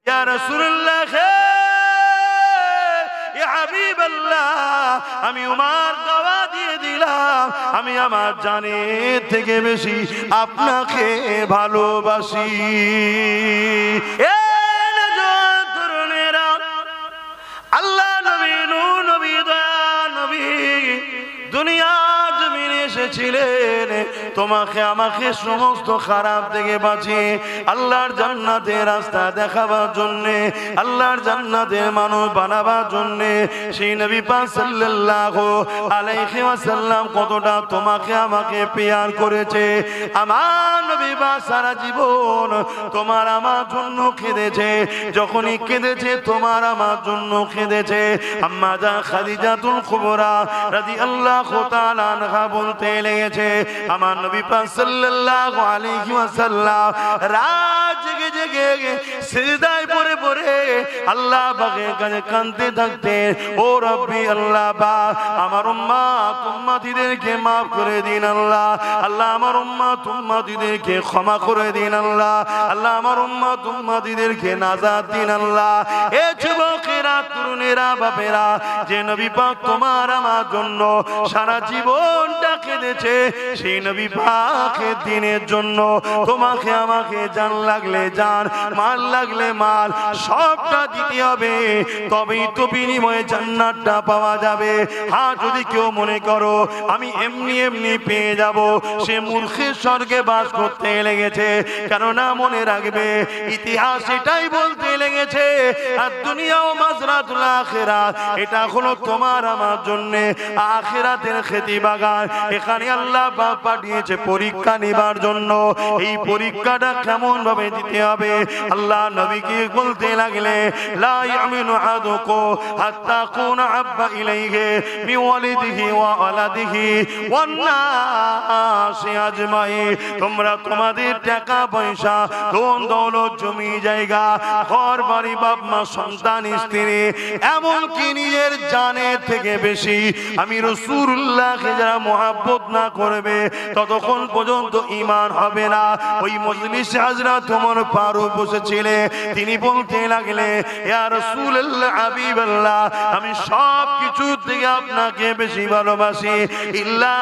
ইয়া রাসূলুল্লাহ, ইয়া হাবিবাল্লাহ, আমি উমর দাওয়া দিয়ে দিলাম, আমি আমার জানের থেকে বেশি আপনাকে ভালোবাসি। আল্লাহ নবী, নূর নবী, দয়া নবী দুনিয়া জমিনে এসেছিলেন তোমাকে আমাকে সমস্ত খারাপ থেকে বাঁচিয়ে আল্লাহর জান্নাতের রাস্তা দেখাবার জন্যে, আল্লাহর জান্নাতের মানুষ বানাবার জন্যে। সেই নবী পাক সাল্লাল্লাহু আলাইহি ওয়াসাল্লাম কতটা তোমাকে আমাকে প্যার করেছে। আমার নবী পাক সারা জীবন তোমার আমার জন্য কেঁদেছে, যখনই কেঁদেছে তোমার আমার জন্য কেঁদেছে। আম্মা জান খাদিজাতুল কুবরা রাদিয়াল্লাহু তাআলা আনহা বলতে লেগেছে, আমার নবী পাক সাল্লাল্লাহু আলাইহি ওয়াসাল্লাম রাত জেগে জেগে সিজদায় পড়ে পড়ে আল্লাহ পাকের কাছে কাঁদতে থাকতেন, ও রব্বি আল্লাহ পাক, আমার উম্মত উম্মতিদেরকে মাফ করে দিন আল্লাহ, আল্লাহ আমার উম্মত উম্মতিদেরকে ক্ষমা করে দিন আল্লাহ, আল্লাহ আমার উম্মত উম্মতিদেরকে নাজাত দিন আল্লাহ। এ যুবকেরা, তরুণেরা, বাপেরা, যে নবী পাক তোমার আমার জন্য সারা জীবনটা কেঁদেছে, সেই নবী পাকের দিনের জন্য তোমাকে আমাকে জান লাগলে জান, মাল লাগলে মাল, সবটা দিতে হবে, তবেই তো বিনিময়ে জান্নাতটা পাওয়া যাবে। হ্যাঁ, যদি কেউ মনে করো আমি এমনি এমনি পেয়ে যাব, সে মূর্খের স্বর্গে বাস করতে লেগেছে। কেননা মনে রাখবে, ইতিহাস এটাই বলতে লেগেছে, আর দুনিয়াও মাজরাতুল আখিরাত, এটা হলো তোমার আমার জন্য আখিরাতের খেতি বাগান। এখানে আল্লাহ পাক পাঠিয়েছে পরীক্ষা নেবার জন্য। এই পরীক্ষাটা কেমন ভাবে দিতে হবে, আল্লাহ নবীকে বলতে লাগলে, লা ইয়ামিনু আহাদুকুম হাত্তা কুনা আব্বা ইলাইহি মিন ওয়ালিদিহি ওয়া ওয়ালাদিহি ওয়ান নাসি আজমাইন। তোমরা তোমাদের টাকা পয়সা, ধন দৌলত, জমি জায়গা, ঘর বাড়ি, বাপ মা, সন্তান, স্ত্রী, এমনকি নিজের জানের থেকে বেশি আমি রাসূলুল্লাহকে যারা মুহাব্বত না করবে ততক্ষণ পর্যন্ত ঈমান হবে না। ওই মজলিসে হযরত ওমর ফারুক বসেছিলেন, তিনি বলতে লাগলে, ইয়া রাসূলুল্লাহ, হাবিবাল্লাহ, আমি সব কিছু থেকে আপনাকে বেশি ভালোবাসি, ইল্লা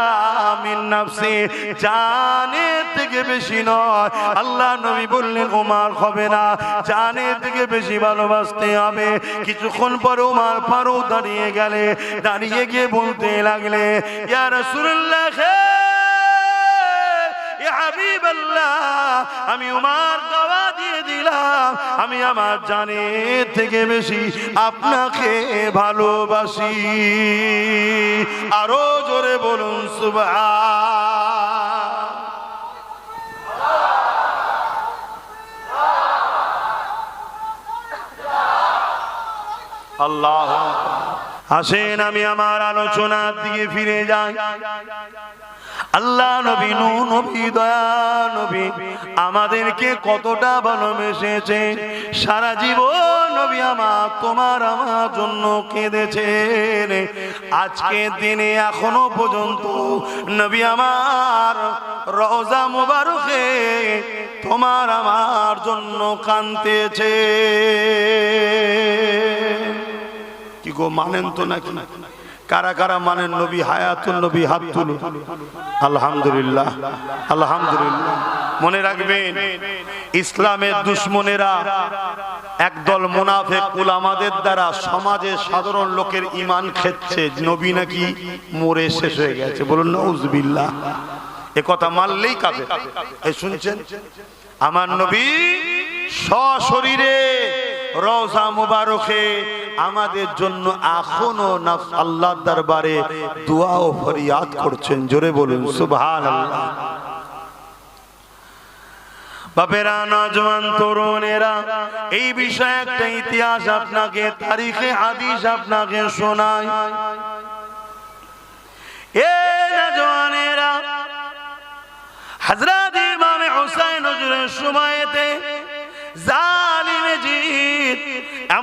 মিন নাফসি, জানের থেকে বেশি নয়। আল্লাহ নবী বললেন, ওমর হবে না, জানের থেকে বেশি ভালোবাসতে হবে। কিছুক্ষণ পরে ওমর ফারুক দাঁড়িয়ে গেলে, দাঁড়িয়ে গিয়ে বলতে লাগলে, ইয়া রাসূলুল্লাহ, ইয়া হাবিবাল্লাহ, আমি ওমর দাওয়া দিয়ে দিলাম, আমি আমার জানের থেকে বেশি আপনাকে ভালোবাসি। আরো জোরে বলুন সুবহান। আল্লাহ। আসেন আমি আমার আলোচনার দিকে ফিরে যাই। আল্লাহ নবী, নূর নবী, দয়া নবী আমাদেরকে কতটা ভালোবেসেছে, সারা জীবন নবী আমার তোমার আমার জন্য কেঁদেছেন। আজকে দিনে এখনো পর্যন্ত নবী আমার রওজা মুবারকে তোমার আমার জন্য কাঁদতেছে। কি গো, মানেন তো নাকি? কারা কারা মানেন নবী হায়াতুন নবী? হাত তুলুন। আলহামদুলিল্লাহ, আলহামদুলিল্লাহ। মনে রাখবেন, ইসলামের দুশমনেরা একদল মুনাফিক উলামাদের দ্বারা সমাজের সাধারণ লোকের ঈমান খেচ্ছে, নবী নাকি মরে শেষ হয়ে গেছে। বলুন নাউজুবিল্লাহ। এ কথা মানলেই কাফের। এই শুনছেন, আমার নবী সশরীরে রওজা মুবারকে আমাদের জন্য এখনো আল্লাহর দরবারে দোয়া ও ফরিয়াদ করছেন। জোরে বলুন সুবহানাল্লাহ। বাপেরা, নওজওয়ান, তরুণেরা, এই বিষয়ে একটা ইতিহাস আপনাকে, তারিখে হাদিস আপনাকে শোনাই। এ নওজওয়ানেরা, হযরত ইমাম হুসাইন হুজুরের সময়তে জালিম জিদ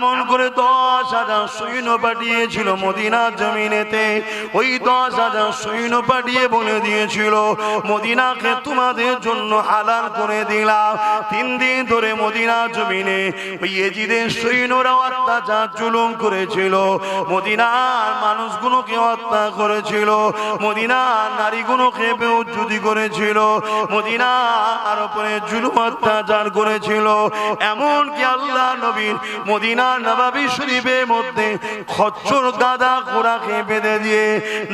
এমন করে 10,000 সৈন্য পাঠিয়েছিল মদিনার জমিনেতে। ওই 10,000 সৈন্য পাঠিয়ে বলে দিয়েছিল মদিনাকে তোমাদের জন্য হালাল করে দিলাম। 3 দিন ধরে মদিনার জমিনে ওই ইয়েজিদের সৈন্যরা অত্যাচার জুলুম করেছিল, মদিনার মানুষগুলোকে হত্যা করেছিল, মদিনার নারীগুলোকে বেউজ্জতি করেছিল, মদিনার উপরে জুলুম অত্যাচার করেছিল। এমনকি আল্লাহ নবীর মদিনার নববী শরীফের মধ্যে খচ্চর গাদা ঘোড়াকে বেঁধে দিয়ে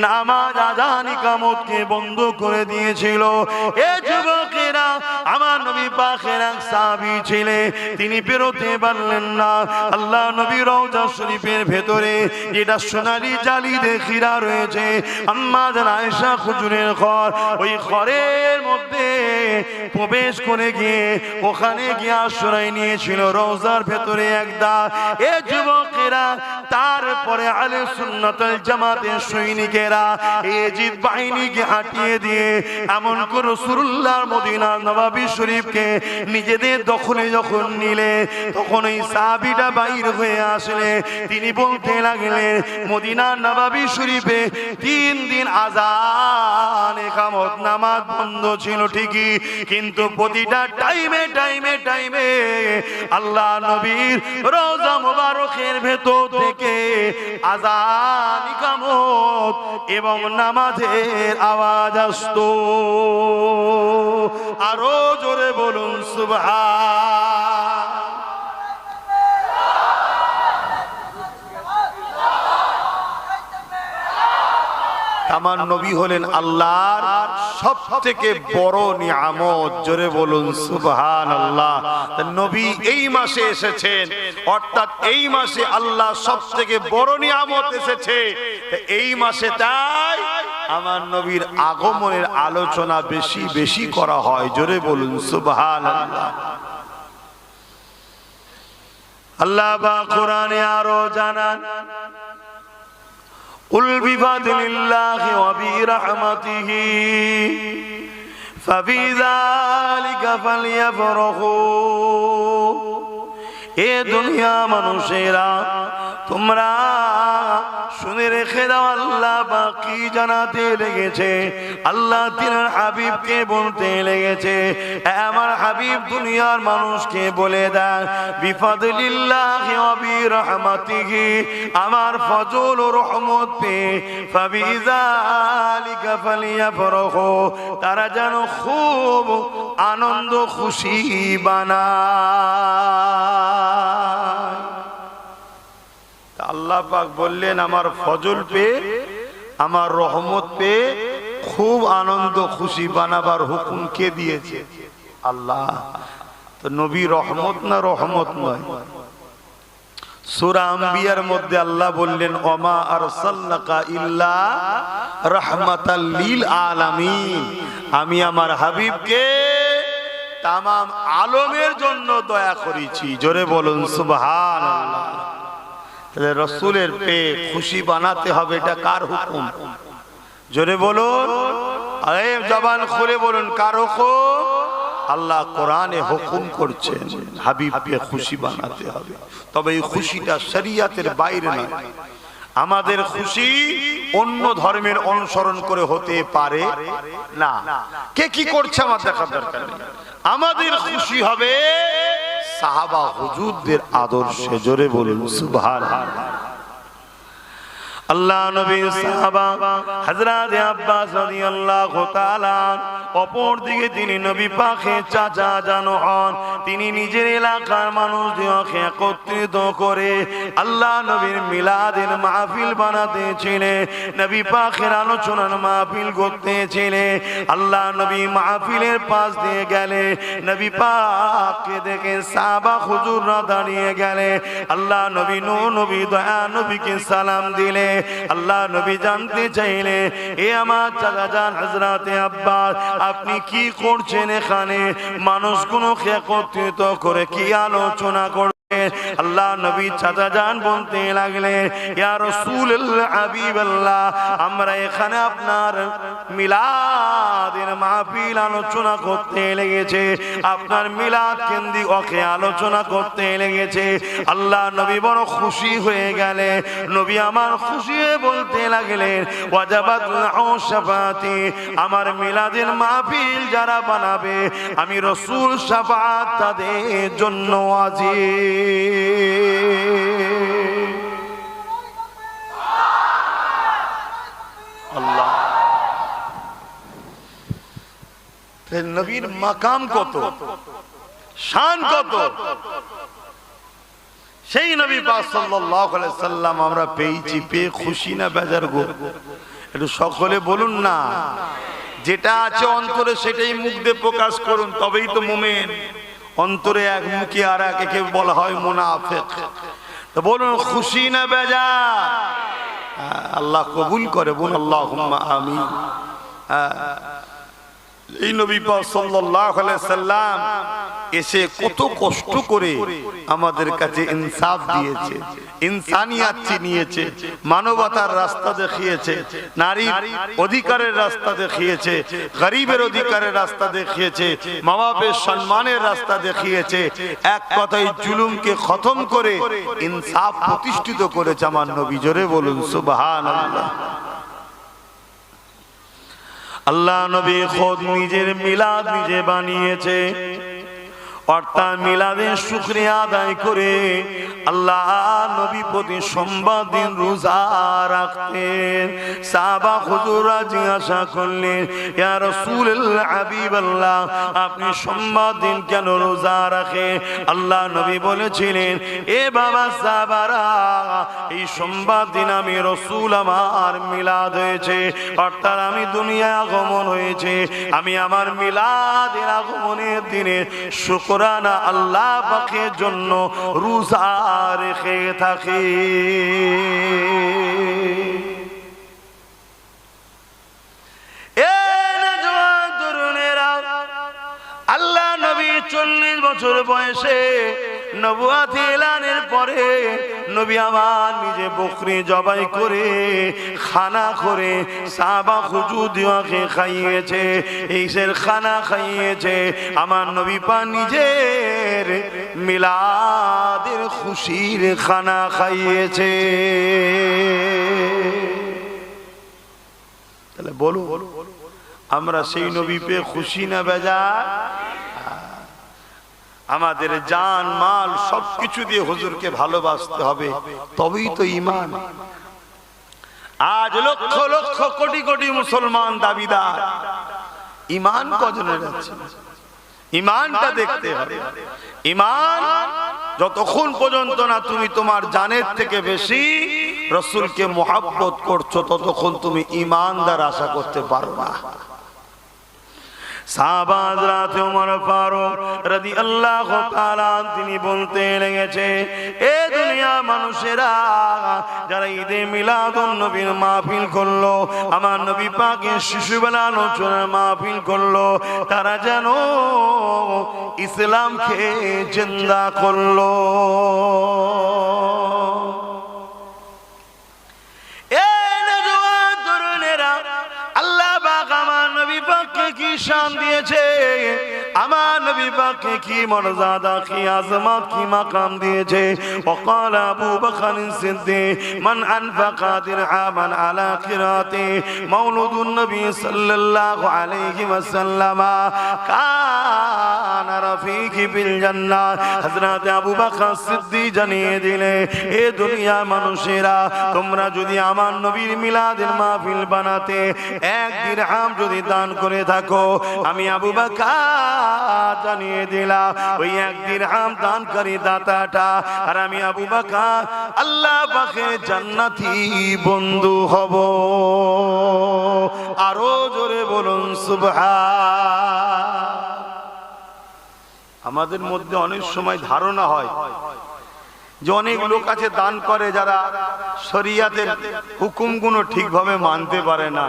নামাজ আযান ইকামতকে বন্ধ করে দিয়েছিল। এ যুবকেরা, আমার নবী পাকের এক সাহাবী ছিলেন, তিনি বেরোতে পারলেন না। আল্লাহ নবী রওজা শরীফের ভেতরে যেটা সোনালী জালি দিয়ে ঘেরা রয়েছে, আম্মা জান আয়েশা হুজুরের ঘর, ওই ঘরের মধ্যে প্রবেশ করে গিয়ে ওখানে গিয়ে আশ্রয় নিয়েছিল রওজার ভেতরে একদা। এ যুবকেরা, তারপরে আহলে সুন্নাত ওয়াল জামাতের সৈনিকেরা ইয়েজিদ বাহিনীকে হাঁটিয়ে দিয়ে এমন করে রাসূলুল্লাহর মদিনার নববী শরীফকে নিজেদের দখলে যখন নিলে, তখন ওই সাহাবীটা বাইর হয়ে আসলে তিনি বলতে লাগলেন মদিনার নববী শরীফে 3 দিন আযান ইকামত নামাজ বন্ধ ছিল ঠিকই, কিন্তু প্রতিটা টাইমে টাইমে টাইমে আল্লাহ নবীর রওজা মুবারকের ভেতর থেকে আযান ইকামত এবং নামাজের আওয়াজ আসতো। আরো জোরে বলুন সুবহান। আমার নবী হলেন আল্লাহর সবথেকে বড় নিয়ামত। জোরে বলুন সুবহানাল্লাহ। নবী এই মাসে এসেছেন, অর্থাৎ এই মাসে আল্লাহ সবথেকে বড় নিয়ামত এসেছে। এই মাসে তাই আমার নবীর আগমনের আলোচনা বেশি বেশি করা হয়। জোরে বলুন সুবহানাল্লাহ। আল্লাহ পাক কোরআনে আরো জানান, কুল বিফাদলিল্লাহি ওয়া বিরহমাতিহি ফাবিযালিকা ফালইফরাহু। এ দুনিয়া মানুষেরা, তোমরা শুনে রেখে দাও, আল্লাহ বাকি জানাতে লেগেছে। আল্লাহ তিনার হাবিবকে বলতে লেগেছে, আমার হাবিব দুনিয়ার মানুষকে বলে দেন বিফাদলিল্লাহি ওয়া বিরহমাতিহি, আমার ফজল ও রহমত পে ফাবিযালিকা ফালইফরাহু, তারা যেন খুব আনন্দ খুশি বানায়। আল্লাহ পাক বললেন আমার ফজল পে, আমার রহমত পে খুব আনন্দ খুশি বানাবার হুকুম কে দিয়েছে? আল্লাহ। তো নবী রহমত না রহমত নয়? সূরা আম্বিয়ার মধ্যে আল্লাহ বললেন ওমা আরসালনাকা ইল্লা রাহমাতাল লিল আলামিন, আমি আমার হাবিবকে তামাম আলমের জন্য দয়া করেছি। জোরে বলুন সুবহানাল্লাহ। তাহলে রাসূলের পে খুশি বানাতে হবে, এটা কার হুকুম? জোরে বলুন, আরে জবান খুলে বলুন, কার হুকুম? আল্লাহ কোরআনে হুকুম করছেন হাবিবকে খুশি বানাতে হবে। তবে এই খুশিটা শরীয়তের বাইরে নয়। আমাদের খুশি অন্য ধর্মের অনুসরণ করে হতে পারে না। কে কি করছে আমার দেখার দরকার নেই। আমাদের খুশি হবে সাহাবা হুজুরদের আদর্শে। জোরে বলুন সুবহানাল্লাহ। আল্লাহ নবীর সাহাবা হযরত আব্বাস রাদিয়াল্লাহু তাআলা, অপর দিকে তিনি নবী পাকের চাচা জানো হন। তিনি নিজের এলাকার মানুষদেরকে একত্রিত করে আল্লাহ নবীর মিলাদের মাহফিল বানাতেছিলেন, নবী পাকের আলোচনার মাহফিল করতেছিলেন। আল্লাহ নবী মাহফিলের পাশ দিয়ে গেলে নবী পাককে দেখে সাহাবা হুজুররা দাঁড়িয়ে গেলে আল্লাহ নবী নূর নবী দয়া নবীকে সালাম দিলে। আল্লাহ নবী জানতে চাইলে, এ আমার চাচা জান হযরত আব্বাস, আপনি কি করছেন এখানে? মানুষগুলোকে একত্রিত করে কি আলোচনা করছেন? আল্লাহ নবী চাচা জান বলতে লাগলেন, ইয়া রাসূলুল্লাহ হাবিবাল্লাহ, আমরা এখানে আপনার মিলাদের মাহফিল আলোচনা করতে লেগেছে, আপনার মিলাদ কেন্দ্রিক ওকে আলোচনা করতে লেগেছে। আল্লাহ নবী বড় খুশি হয়ে গেলেন। নবী আমার খুশি হয়ে বলতে লাগলেন, ওয়াজাবাত লাহু শাফাআতি, আমার মিলাদের মাহফিল যারা বানাবে আমি রাসূল শাফাআত তাদের জন্য ওয়াজিব। আল্লাহ নবীর মাকাম কত, শান কত, সেই নবী পাক সাল্লাল্লাহু আলাইহি সাল্লাম আমরা পেয়েছি, পেয়ে খুশি না বেজার গো? একটু সকলে বলুন না, যেটা আছে অন্তরে সেটাই মুখ দিয়ে প্রকাশ করুন, তবেই তো মুমিন। অন্তরে এক মুখে আর একে বলা হয় মুনাফিক। তো বলুন খুশি না বেজার? আল্লাহ কবুল করে, বলুন আল্লাহুম্মা আমিন। এই নবী পাক সাল্লাল্লাহু আলাইহি সাল্লাম এসে কত কষ্ট করে আমাদের কাছে ইনসাফ দিয়েছে, ইনসানিয়াত চিনিয়েছে, মানবতার রাস্তা দেখিয়েছে, নারীর অধিকারের রাস্তা দেখিয়েছে, গরিবের অধিকারের রাস্তা দেখিয়েছে, মা বাপের সম্মানের রাস্তা দেখিয়েছে। এক কথায় জুলুমকে খতম করে ইনসাফ প্রতিষ্ঠিত করেছে আমার নবী। জোরে বলুন সুবহানাল্লাহ। আল্লাহ নবী খোদ নিজের মিলাদ নিজে বানিয়েছে, অর্থাৎ মিলাদের শুকরিয়া আদায় করে আল্লাহ নবী প্রতি সোমবার দিন রোজা রাখতেন। সাহাবা হুজুররা জিজ্ঞাসা করলেন, ইয়া রাসূলুল্লাহ হাবিবাল্লাহ, আপনি সোমবার দিন কেন রোজা রাখেন? আল্লাহ নবী বলেছিলেন, এ বাবা সাহাবারা, এই সোমবার দিন আমি রাসূল আমার মিলাদ হয়েছে, অর্থাৎ আমি দুনিয়ায় আগমন হয়েছে, আমি আমার মিলাদের আগমনের দিনে শুকরানা আল্লাহ পাকের জন্য রোজা রেখে থাকি। আল্লাহ নবী 40 বছর বয়সে নবুয়ত এলানের পরে নবী আমার নিজে বকরি জবাই করে খানা করে সাহাবা হুজুরকে খাইয়েছে, এইসের খানা খাইয়েছে। আমার নবী পাক নিজের মিলাদের খুশির খানা খাইয়েছে। তাহলে বলো আমরা সেই নবী পেয়ে খুশি না বেজার? আমাদের জান মাল সবকিছু দিয়ে হুজুরকে ভালোবাসতে হবে, তবেই তো ঈমান। আজ লক্ষ লক্ষ কোটি কোটি মুসলমান দাবিদার, ঈমান কজনের আছে? ঈমানটা দেখতে হবে। ঈমান যতক্ষণ পর্যন্ত না তুমি তোমার জানের থেকে বেশি রাসূলকে মুহাব্বত করছো, ততক্ষণ তুমি ঈমানদার আশা করতে পারো না। সাহাবা হযরত ওমর ফারুক রাদিয়াল্লাহু তাআলা তিনি বলতে লেগেছে, এ দুনিয়া মানুষেরা যারা ঈদে মিলাদুন নবীর মাহফিল করলো, আমার নবী পাকের শিশুবেলা আলোচনার মাহফিল করলো, তারা যেন ইসলামকে জিন্দা করলো। কি শান দিয়েছে, আমার নবী পাককে কি মর্যাদা, কি আজমত, কি মাকাম দিয়েছে। وقال ابو بكر الصديق من انفق درهما على قراءه مولود النبي صلى الله عليه وسلم كان رفيقي في الجنه। হযরত আবু বকর সিদ্দিক জানিয়ে দিলে, এ দুনিয়া মানুষেরা, তোমরা যদি আমার নবীর মিলাদের মাহফিল বানাতে 1 দিরহাম যদি দান করে থাকো, আমি আবু বকর জানিয়ে দিলাম ওই 1 দিরহাম দানকারী দাতাটা আর আমি আবু বকর আল্লাহ পাকের জান্নাতি বন্ধু হব। আরো জোরে বলুন সুবহান। আমাদের মধ্যে অনেক সময় ধারণা হয় যে অনেক লোক আছে দান করে যারা শরিয়াতের হুকুমগুলো ঠিকভাবে মানতে পারে না,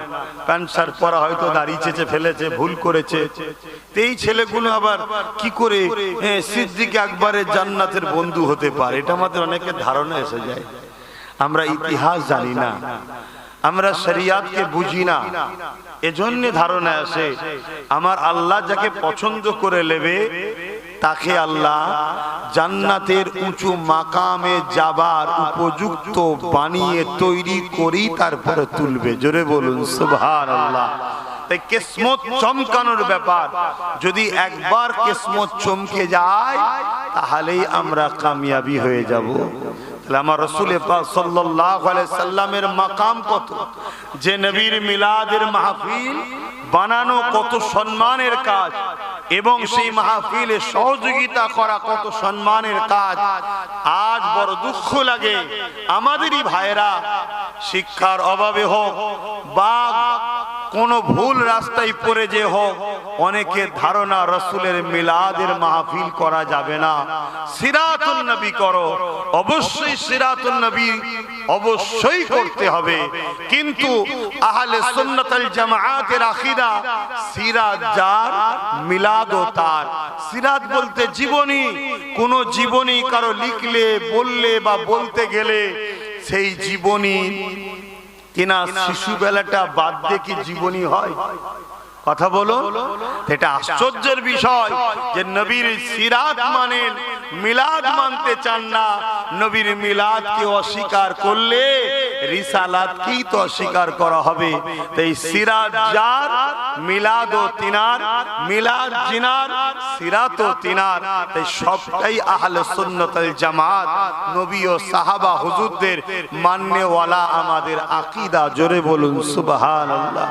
প্যান্ট শার্ট পরা হয়তো দাড়ি চেঁচে ফেলেছে, ভুল করেছে, এই ছেলেগুলো আবার কি করে সিদ্দিক আকবরের জান্নাতের বন্ধু হতে পারে, এটা আমাদের অনেকের ধারণা এসে যায়। আমরা ইতিহাস জানি না, আমরা শরিয়াতকে বুঝি না, এজন্য ধারণা আসে আমার আল্লাহ যাকে পছন্দ করে নেবে তাকে আল্লাহ জান্নাতের উঁচু মাকামে যাবার উপযুক্ত বানিয়ে তৈরি করি তারপরে তুলবে। জোরে বলুন সুবহানাল্লাহ। তাই কিসমত চমকানোর ব্যাপার, যদি একবার কিসমত চমকে যায় তাহলেই আমরা কামিয়াবি হয়ে যাব। আমার রাসূল পাক সাল্লাল্লাহু আলাইহি সাল্লামের মাকাম কত, যে নবীর মিলাদের মাহফিল বানানো কত সম্মানের কাজ, এবং সেই মাহফিলে সহযোগিতা করা কত সম্মানের কাজ। আজ বড় দুঃখ লাগে আমাদেরই ভাইরা শিক্ষার অভাবে হোক বা কোন ভুল রাস্তায় পড়ে যে হোক, অনেকের ধারণা রাসূলের মিলাদের মাহফিল করা যাবে না, সিরাতুন নবী করো। অবশ্যই সিরাতুন নবী অবশ্যই করতে হবে, কিন্তু আহলে সুন্নাত ওয়াল জামাআতের আকীদা সিরাত যার মিলাদও তার। সিরাত বলতে জীবনী, কোন জীবনী কারো লিখলে বললে বা বলতে গেলে সেই জীবনী কিনা শিশু বেলাটা বাদ দিয়ে কি জীবনী হয়? কথা বলো। এটা আশ্চর্যের বিষয় যে নবীর সিরাত মানেন, মিলাদ মানতে চান না। নবীর মিলাদকে অস্বীকার করলে রিসালাতকেই তো অস্বীকার করা হবে। তাই সিরাত যার, মিলাদও তিনার, মিলাদ জিনার, সিরাতও তিনার। তাই সবটাই আহলে সুন্নাত ওয়াল জামাত, নবী ও সাহাবা হুজুরদের মাননেওয়ালা আমাদের আকীদা। জোরে বলুন সুবহানাল্লাহ।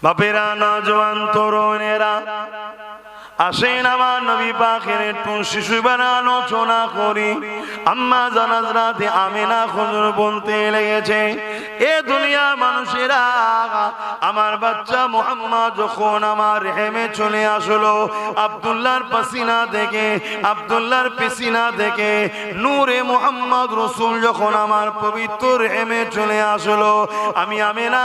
বাপেরা, নওজোয়ান তরুণেরা, আসেন আমার নবী পাকের একটু শিশুবেলা আলোচনা করি। আম্মা জান হযরত আমিনা হুজুর বলতে লেগেছে, এ দুনিয়ার মানুষেরা, আমার বাচ্চা মুহাম্মদ যখন আমার রেহেমে চলে আসলো, আব্দুল্লাহর পাসিনা থেকে, আব্দুল্লাহর পেসিনা থেকে নূরে মুহাম্মদ রাসূল যখন আমার পবিত্র রেহেমে চলে আসলো, আমি আমিনা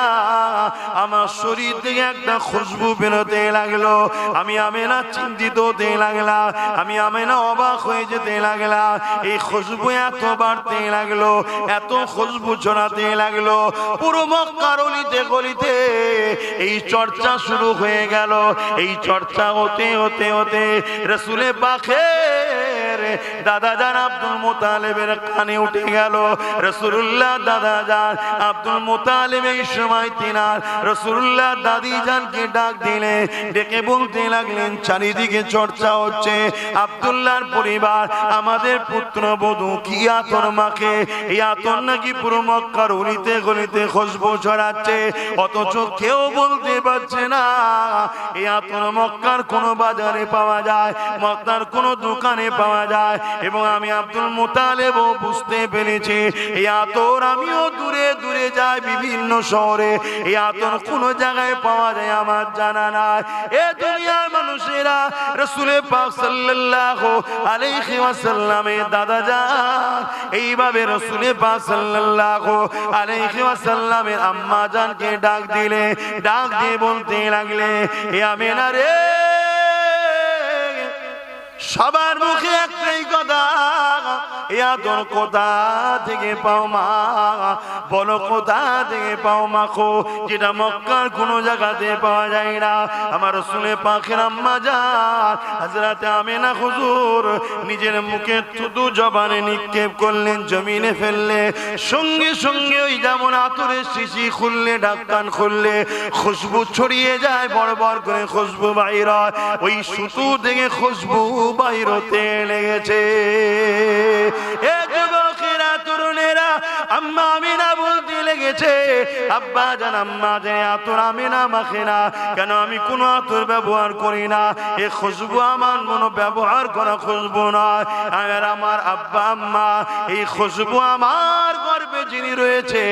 আমার শরীর থেকে একটা খুশবু বেরোতে লাগলো। আমি আমিনা চিন্তিত হতে লাগলাম, আমি আমিনা অবাক হয়ে যেতে লাগলাম। এই খুশবু এত বাড়তে লাগলো, এত খুশবু ছড়াতে লাগলো, পুরো মক্কার অলিতে গলিতে এই চর্চা শুরু হয়ে গেল। এই চর্চা হতে হতে হতে রাসূলে পাকের দাদা জান আব্দুল মুতালিবের কানে উঠে গেল। রাসূলুল্লাহ দাদা জান আব্দুল মুতালিব এই সময় তিনার রাসূলুল্লাহ দাদি জানকে ডাক দিলে, ডেকে বলতে লাগলেন, চারিদিকে চর্চা হচ্ছে আব্দুল্লাহর পরিবার আমাদের পুত্রবধূ কি আতর মাখে, এই আতর নাকি পুরো মক্কার অলিতে গলিতে খুশবু ছড়াচ্ছে, অথচ কেউ বলতে পারছে না এই আতর মক্কার কোন বাজারে পাওয়া যায়, মক্কার কোন দোকানে পাওয়া যায়। এবং আমি আব্দুল মুতালিব বুঝতে পেরেছি এই আতর আমিও দূরে দূরে যাই বিভিন্ন শহরে, এই আতর কোন জায়গায় পাওয়া যায় আমার জানা নাই। এ দুনিয়ার মানুষেরা, রাসূল পাক সাল্লাল্লাহু আলাইহি ওয়াসাল্লামের দাদা জান এইভাবে রাসূল পাক সাল্লাল্লাহু আলাইহি ওয়াসাল্লামের আম্মা জানকে ডাক দিলে, ডাক দিয়ে বলতে লাগলে, এ আমিনা রে, সবার মুখে একটাই কথা, এ আদর কোথা থেকে পাও মা, বলো কোথা থেকে পাও মা খো, যেটা মক্কার কোনো জায়গাতে পাওয়া যায় না। আমার রাসূল পাকের আম্মা জান হযরত আমিনা হুজুর নিজের মুখে থুতু জবানে নিক্ষেপ করলেন, জমিনে ফেললে, সঙ্গে সঙ্গে ওই যেমন আতরের শিশি খুললে, ঢাকন খুললে খুশবু ছড়িয়ে যায়, বড় বড় করে খুশবু বাইর হয়, ওই সুতু থেকে খুশবু বাইর হতে লেগেছে। এ যুবকেরা, তরুণেরা, আম্মা আমিনা বলতে লেগেছে, আব্বা জান আম্মা জান আতর আমিনা মাখে না কেন, আমি কোনো আতর ব্যবহার করি না, এ খুশবু আমার মনো ব্যবহার করা খুশবু নয়। আর আমার আব্বা আম্মা, এই খুশবু আমার গর্ভে যিনি রয়েছে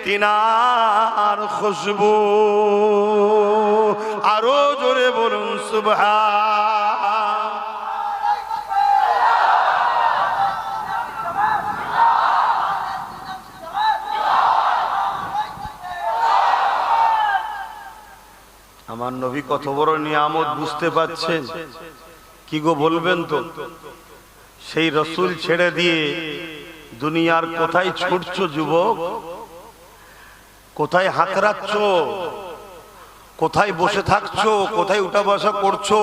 তিনার খুশবু। আরো জোরে বলুন সুবহান। আমার নবী কত বড় নিয়ামত বুঝতে পাচ্ছেন? কি গো বলবেন তো? সেই রসুল ছেড়ে দিয়ে দুনিয়ার কোথায় ছুটছো যুবক? কোথায় হাঁকড়াচ্ছ? কোথায় বসে থাকছো? কোথায় উঠা বসা করছো?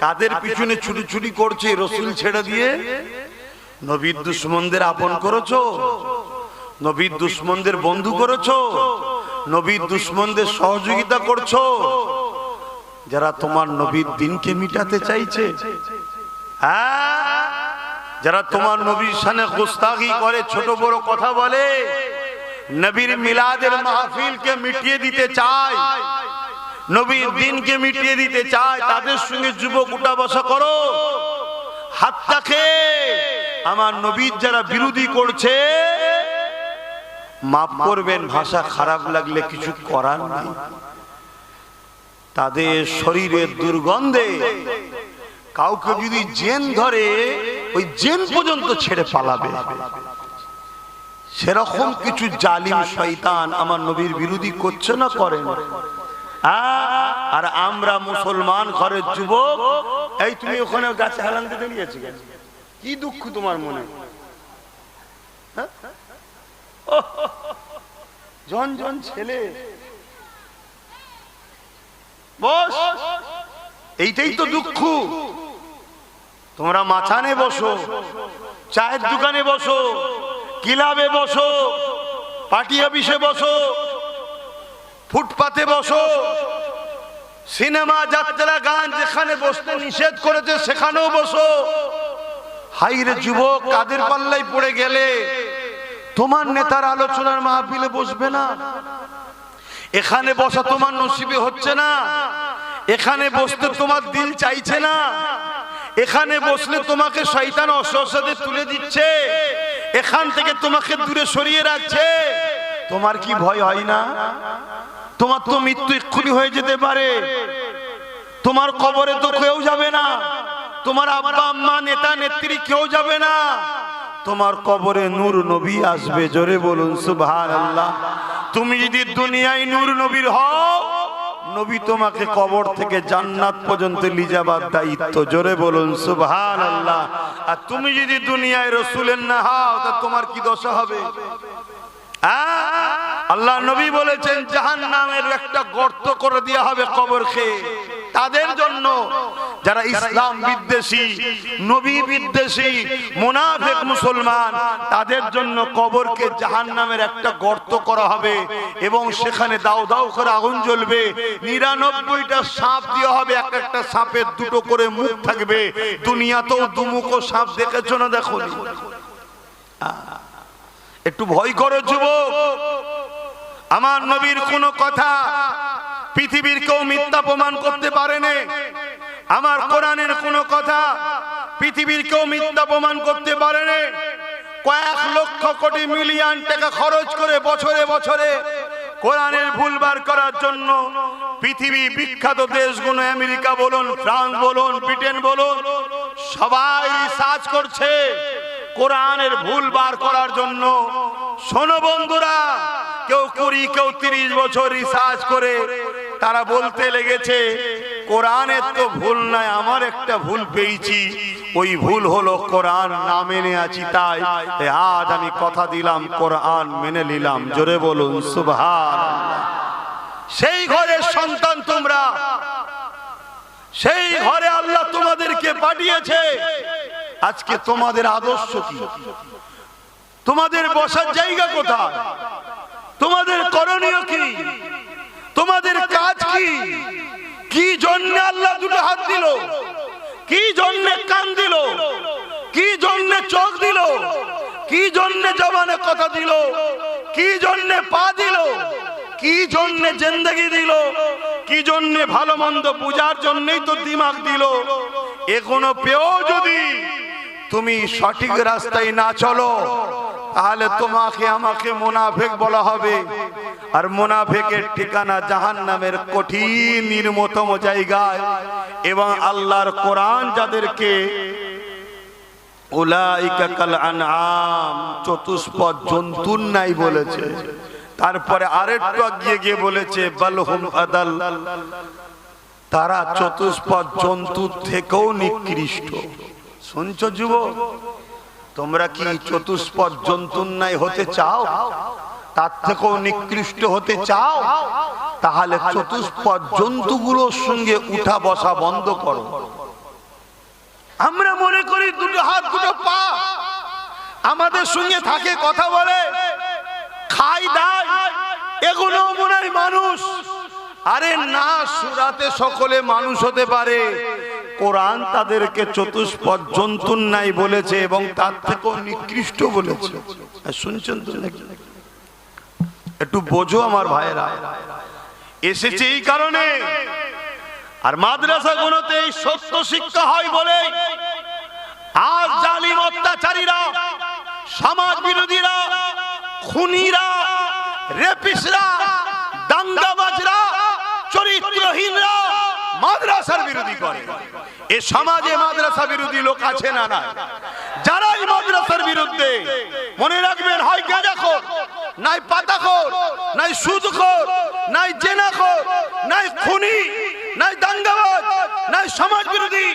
কাদের পিছনে ছুটি ছুটি করছে রসুল ছেড়ে দিয়ে? নবীর দুশ্মনদের আপন করেছো? নবীর দুশ্মনদের বন্ধু করেছো? নবীর দুশ্মনদের সহযোগিতা করছো? যারা তোমার নবীর দিনকে মিটাতে চাইছে, হ্যাঁ, যারা তোমার নবীর শানে গুস্তাখি করে, ছোট বড় কথা বলে, নবীর মিলাদের মাহফিলকে মিটিয়ে দিতে চায়, নবীর দিনকে মিটিয়ে দিতে চায়, তাদের সঙ্গে যুবক উঠা বসা করো। হাতটা খেয়ে আমার নবীর যারা বিরোধী করছে, মাফ করবেন ভাষা খারাপ লাগলে, কিছু করার নেই। তাদের শরীরের দুর্গন্ধে কাউকে যদি জেন ধরে, ওই জেন পর্যন্ত ছেড়ে পালাবে। সেরকম কিছু জালিম শয়তান আমার নবীর বিরোধী করছে না, করেন? আর আমরা মুসলমান ঘরের যুবক, এই তুমি ওখানে গাছে হেলান দিতে নিয়েছি, কি দুঃখ তোমার মনে? জন জন ছেলে, বস, এইটাই তো দুঃখ। তোমরা মাছানে বসো, চায়ের দোকানে বসো, ক্লাবে বসো, পার্টি অফিসে বসো, ফুটপাতে বসো, সিনেমা, যাত্রা, গান যেখানে বসতে নিষেধ করেছে সেখানেও বসো। হাইরে যুবক, কাদের পাল্লাই পড়ে গেলে? তোমার নেতার আলোচনার মাহফিলে বসবে না? এখানে বসা তোমার নসিবে হচ্ছে না? এখানে বসতে তোমার দিল চাইছে না? এখানে বসলে তোমাকে শয়তান অসহসাদে তুলে দিচ্ছে, এখান থেকে তোমাকে দূরে সরিয়ে রাখছে। তোমার কি ভয় হয় না? তোমার তো মৃত্যু এক্ষুনি হয়ে যেতে পারে। তোমার কবরে তো কেউ যাবে না, তোমার আব্বা আম্মা নেতা নেত্রী কেউ যাবে না, তোমার কবরে নূর নবী আসবে। জোরে বলুন সুবহানাল্লাহ। তুমি যদি দুনিয়ায় নূর নবীর হও, নবী তোমাকে কবর থেকে জান্নাত পর্যন্ত নিয়ে যাবার দায়িত্ব। জোরে বলুন সুবহানাল্লাহ। আর তুমি যদি দুনিয়ায় রাসূলের না হও, তা তোমার কি দশা হবে? আল্লাহ নবী বলেছেন জাহান্নামের একটা গর্ত করে দেয়া হবে কবরকে তাদের জন্য যারা ইসলাম বিদ্বেষী, নবী বিদ্বেষী, মুনাফিক মুসলমান, তাদের জন্য কবরকে জাহান্নামের একটা গর্ত করা হবে এবং সেখানে দাও দাও করে আগুন জ্বলবে। 99টা সাপ দেওয়া হবে, এক একটা সাপের দুটো করে মুখ থাকবে। দুনিয়াতেও দুমুখো সাপ দেখেছো না? দেখো, একটু ভয় করো যুবক। আমার নবীর কোন কথা পৃথিবীর কেউ মিথ্যা প্রমাণ করতে পারেনি। আমার কোরআনের কোন কথা পৃথিবীর কেউ মিথ্যা প্রমাণ করতে পারেনি। কয়েক লক্ষ কোটি মিলিয়ন টাকা খরচ করে বছরে বছরে কোরআনের ভুল বার করার জন্য পৃথিবী বিখ্যাত দেশগুলো, আমেরিকা বলুন, ফ্রান্স বলুন, ব্রিটেন বলুন, সবাই রিসার্চ করছে কোরআনের ভুল বার করার জন্য। শোনো বন্ধুরা, কেউ 20, কেউ 30 বছর রিসার্চ করে তারা বলতে লেগেছে কোরআনের তো ভুল নাই, আমার একটা ভুল পেয়েছি। ওই ভুল হলো কোরআন না মেনে আছি, তাই আজ আমি কথা দিলাম কোরআন মেনে নিলাম। জোরে বলুন সুবহানাল্লাহ। সেই ঘরের সন্তান তোমরা, সেই ঘরে আল্লাহ তোমাদেরকে পাঠিয়েছে। আজকে তোমাদের আদর্শ কি? তোমাদের বসার জায়গা কোথায়? তোমাদের করণীয় কি? তোমাদের কাজ কি? কি জন্য আল্লাহ দুটো হাত দিল? কি জন্য কান দিল? কি জন্য চোখ দিল? কি জন্য জবানে কথা দিল? কি জন্য পা দিল? কি জন্য জিন্দেগি দিল? কি জন্য ভালো মন্দ বুঝার জন্যই তো দিমাগ দিল। এখনো পেও যদি তুমি সঠিক রাস্তায় না চলো, তাহলে তোমাকে আমাকে মুনাফিক বলা হবে। আর মুনাফিকের ঠিকানা জাহান্নামের কঠিন নির্মমতম জায়গায়। এবং আল্লাহর কোরআন যাদেরকে উলাইকা কাল আনআম, চতুষ্পদ জন্তুর নাই বলেছে, তারপরে আরেকটু গিয়ে গিয়ে বলেছে বালহুম আদাল, তারা চতুষ্পদ জন্তুর থেকেও নিকৃষ্ট। শুনছো যুবক, তোমরা কি চতুষ্পদ জন্তুর ন্যায় হতে চাও? তার থেকেও নিকৃষ্ট হতে চাও? তাহলে চতুষ্পদ জন্তুগুলোর সঙ্গে উঠা বসা বন্ধ করো। আমরা মনে করি দুটো হাত দুটো পা আমাদের সঙ্গে থাকে, কথা বলে, খাই দায়, এগুলো মনে হয় মানুষ। আরে না, সূরাতে সকলে মানুষ হতে পারে। কোরআন তাদেরকে চতুষ্পদ জন্তুর ন্যায় বলেছে এবং তার থেকেও নিকৃষ্ট বলেছে। শুনছেন তো নাকি? একটু বোঝো আমার ভাইয়েরা, এসেছে এই কারণে। আর মাদ্রাসাগুলোতে এই সত্য শিক্ষা হয় বলে আজ জালিম অত্যাচারীরা, সমাজ বিরোধীরা, খুনিরা, রেপিস্টরা, দাঙ্গাবাজরা, চরিত্রহীনরা মাদ্রাসার বিরোধী করে। এ সমাজে মাদ্রাসা বিরোধী লোক আছে না? না। যারাই মাদ্রাসার বিরুদ্ধে, মনে রাখবেন, হয় গাঁজাখোর, নাই পাতাখোর, নাই সুদখোর, নাই জেনাখোর, নাই খুনি, নাই দাঙ্গাবাজ, নাই সমাজ বিরোধী,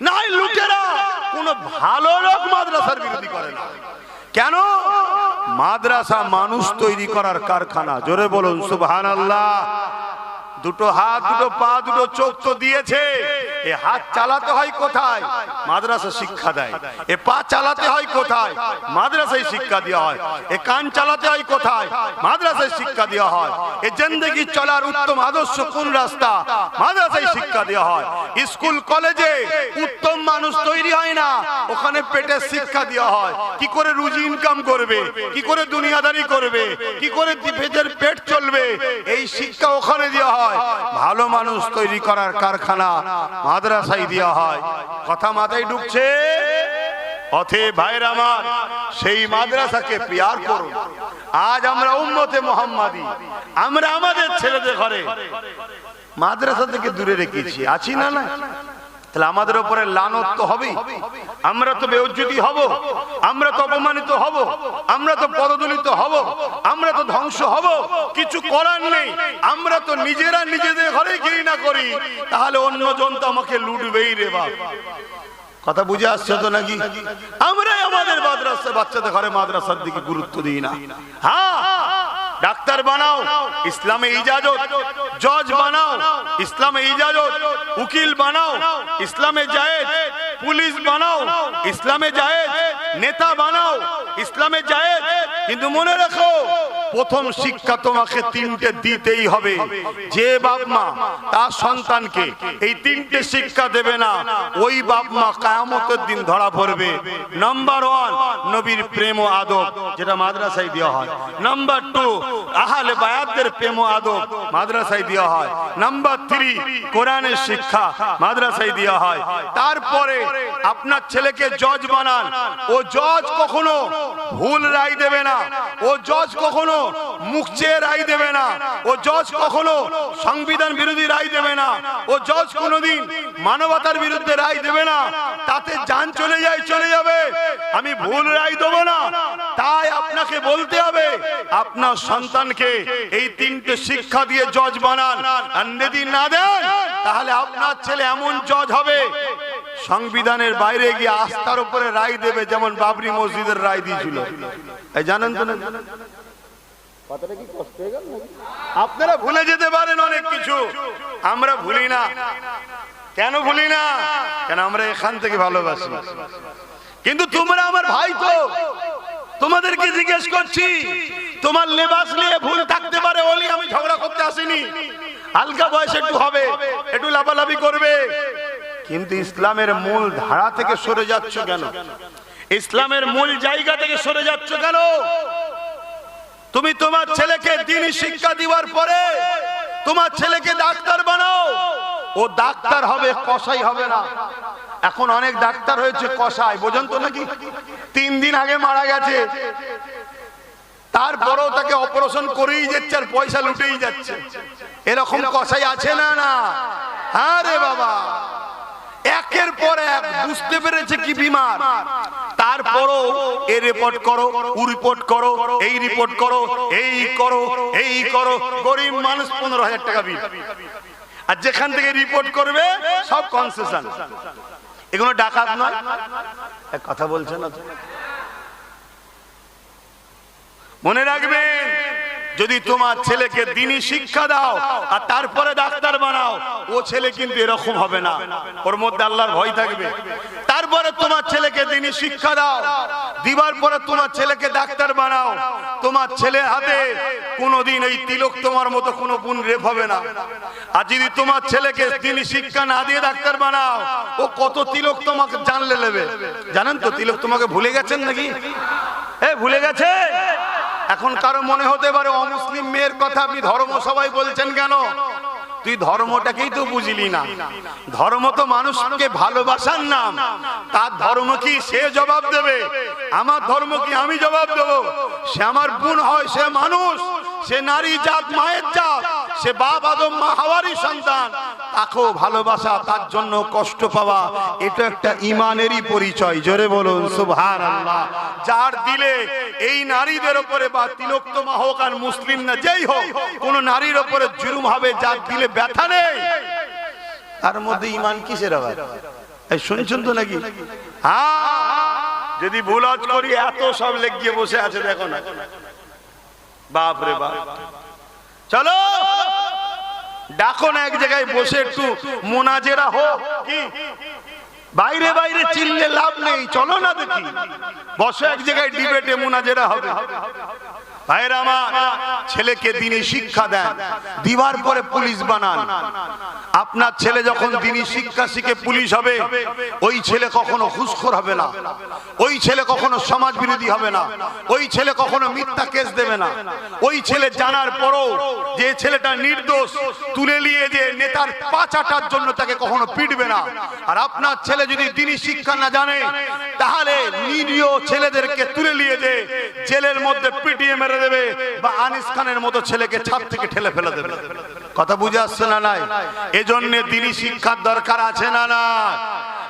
নাই লুটেরা, কোন ভালো লোক মাদ্রাসার বিরোধী করে না। কেন? মাদ্রাসা মানুষ তৈরি করার কারখানা। জোরে বলুন সুবহানাল্লাহ। দুটো হাত, দুটো পা, দুটো চোখ তো দিয়েছে। এ হাত চালাতে হয় কোথায়? মাদ্রাসা শিক্ষা দেয়। এ পা চালাতে হয় কোথায়? মাদ্রাসায় শিক্ষা দেওয়া হয়। এ কান চালাতে হয় কোথায়? মাদ্রাসায় শিক্ষা দেওয়া হয়। এ জিন্দেগি চলার উত্তম আদর্শ কোন রাস্তা? মাদ্রাসায় শিক্ষা দেওয়া হয়। স্কুল কলেজে উত্তম মানুষ তৈরি হয় না, ওখানে পেটের শিক্ষা দেওয়া হয়। কি করে রুজি ইনকাম করবে, কি করে দুনিয়াদারি করবে, কি করে পেটের পেট চলবে, এই শিক্ষা ওখানে দেওয়া হয়। ভালো মানুষ তৈরি করার কারখানা মাদ্রাসায় দেওয়া হয়। কথা মাথায় ঢুকছে? অতএব ভাইরা আমার, সেই মাদ্রাসাকে প্যার করুন। আজ আমরা উম্মতে মুহাম্মাদি, আমরা আমাদের ছেলেদের ঘরে মাদ্রাসা থেকে দূরে রেখেছি, আছি না? না, তাহলে আমাদের উপরে লানত তো হবেই। আমরা তো বেইজ্জতি হব, আমরা তো অপমানিত হব, আমরা তো পদদলিত হব, আমরা তো ধ্বংস হব। কিছু করার নেই। আমরা তো নিজেরা নিজেদের ঘরে ঘৃণা করি, তাহলে অন্যজন তো আমাকে লুটবেই রে বাপ। কথা বুঝে আসছে তো নাকি? আমরাই আমাদের মাদ্রাসা, বাচ্চাদের ঘরে মাদ্রাসার দিকে গুরুত্ব দিই না। হ্যাঁ, ডাক্তার বানাও, ইসলামে ইজাজত। জজ বানাও, ইসলামে ইজাজত। উকিল বানাও, ইসলামে জায়েজ। পুলিশ বানাও, ইসলামে জায়েজ। নেতা বানাও, ইসলামে জায়েজ। কিন্তু মনে রাখো, প্রথম শিক্ষা তোমাকে তিনটে দিতেই হবে। যে বাপ মা তার সন্তানকে এই তিনটে শিক্ষা দেবে না, ওই বাপ মা কিয়ামতের দিন ধরা পড়বে। নাম্বার 1, নবীর প্রেম ও আদব, যেটা মাদ্রাসায় দেওয়া হয়। নাম্বার 2, আহলে বায়াতদের প্রেম ও আদব, মাদ্রাসায় দেওয়া হয়। নাম্বার 3, কোরআনের শিক্ষা, মাদ্রাসায় দেওয়া হয়। তারপরে আপনার ছেলেকে জজ বানান। ও জজ কখনো ভুল রায় দেবে না, ও জজ কখনো মুখ চেয়ে রায় দেবে না, ও জজ কখনো সংবিধান বিরোধী রায় দেবে না, ও জজ কোনোদিন মানবতার বিরুদ্ধে রায় দেবে না। তাতে জান চলে যায়, চলে যাবে। আমি ভুল রায় দেবো না। তাই আপনাকে বলতে হবে, আপনার সন্তানকে এই তিনটে শিক্ষা দিয়ে জজ বানান। আর যদি না দেন, তাহলে আপনার ছেলে এমন জজ হবে, সংবিধানের বাইরে গিয়ে আস্থার উপরে রায় দেবে, যেমন বাবরি মসজিদের রায় দিয়েছিল। এই জানেন তো না? কথাটা কি কষ্ট হয়ে গেল? আপনারা ভুলে যেতে পারেন অনেক কিছু, আমরা ভুলি না। কেন ভুলি না? কেন আমরা এখান থেকে ভালোবাসি। কিন্তু তোমরা আমার ভাই, তো তোমাদেরকে জিজ্ঞেস করছি, তোমার লেবাস নিয়ে ভুল থাকতে পারে, বলি আমি ঝগড়া করতে আসিনি। হালকা বয়স একটু হবে, একটু লাফালাফি করবে, কিন্তু ইসলামের মূল ধারা থেকে সরে যাচ্ছ কেন? ইসলামের মূল জায়গা থেকে সরে যাচ্ছ কেন? তুমি তোমার ছেলেকে দ্বীনি শিক্ষা দেওয়ার পরে তোমার ছেলেকে ডাক্তার বানাও। ও ডাক্তার হবে, কসাই হবে না। এখন অনেক ডাক্তার হয়েছে কসাই, বোঝেন তো নাকি? 3 দিন আগে মারা গেছে, তারপরেও তাকে অপারেশন করেই যাচ্ছে আর পয়সা লুটেই যাচ্ছে। এরকম কসাই আছে না? না। আরে বাবা, একের পর এক বুঝতে পেরেছে কি বিমার, তার তারপরও এই রিপোর্ট করো, ও রিপোর্ট করো, এই রিপোর্ট করো, এই করো, এই করো। গরিব মানুষ 15,000 টাকা বিল, আর যেখান থেকে রিপোর্ট করবে সব কনসেশন। এগুলো ডাকাত নয়? এক কথা বলছেন না? মনে রাখবেন, যদি তোমার ছেলেকে দ্বীনি শিক্ষা দাও আর তারপরে ডাক্তার বানাও, ও ছেলে কিন্তু এরকম হবে না, ওর মধ্যে আল্লাহর ভয় থাকবে। তারপরে তোমার ছেলেকে দ্বীনি শিক্ষা দাও, দিবার পরে তোমার ছেলেকে ডাক্তার বানাও, তোমার ছেলে হাতে কোনোদিন এই তিলক তোমার মতো কোনো গুণ রেপ হবে না। আর যদি তোমার ছেলেকে দ্বীনি শিক্ষা না দিয়ে ডাক্তার বানাও, ও কত তিলক তোমাকে জানলে নেবে। জানেন তো তিলক তোমাকে ভুলে গেছেন নাকি? ভুলে গেছে? এখন কারো মনে হতে পারে অমুসলিম মেয়ের কথা আপনি ধর্ম সবাই বলছেন কেন? তুই ধর্মটাকেই তো বুঝলি না। ধর্ম তো মানুষকে ভালোবাসার নাম। তার ধর্ম কি সে জবাব দেবে, আমার ধর্ম কি আমি জবাব দেব? সে আমার বোন হয়, সে মানুষ, সে নারী জাত, মায়ের জাত, সে বাপ আদম মা হাওয়ারই সন্তান। তাকেও ভালোবাসা, তার জন্য কষ্ট পাওয়া, এটা একটা ইমানেরই পরিচয়। জোরে বলুন সুবহানাল্লাহ। যার দিলে এই নারীদের উপরে, বা তিলোত্তমা হোক আর মুসলিম না যেই হোক, কোন নারীর উপরে জুলুম হবে, যার দিলে ব্যথা নেই, তার মধ্যে ইমান কিসের আবার? এই শুনছেন তো নাকি? হ্যাঁ, যদি ভুল আজ করি এত সব লেগিয়ে বসে আছে, দেখো না, বাপ রে বাপ। চলো ডাকো না এক জায়গায় বসে, একটু মোনাজেরা হোক। কি বাইরে বাইরে চিল্লে লাভ নেই, চলো না দেখি বসে এক জায়গায় ডিবেটে মোনাজেরা হবে। ভাইরা আমার, ছেলেকে দ্বীনি শিক্ষা দেন, দিবার পরে পুলিশ বানান। আপনার ছেলে যখন দ্বীনি শিক্ষা শিখে পুলিশ হবে, ওই ছেলে কখনো ঘুষখোর হবে না, ওই ছেলে কখনো সমাজ বিরোধী হবে না, ওই ছেলে কখনো মিথ্যা কেস দেবে না। ওই ছেলে জানার পরও যে ছেলেটা নির্দোষ, তুলে নিয়ে যে নেতার পা চাটার জন্য তাকে কখনো পিটবে না। আর আপনার ছেলে যদি দ্বীনি শিক্ষা না জানে, তাহলে নিরীহ ছেলেদেরকে তুলে নিয়ে যে জেলের মধ্যে পিটিয়ে মেরে দেবে, বা আনিস খানের মতো ছেলেকে ছাদ থেকে ঠেলে ফেলে দেবে। কথা বুঝে আসছে না? নাই? এজন্য দ্বীনি শিক্ষার দরকার আছে না? না।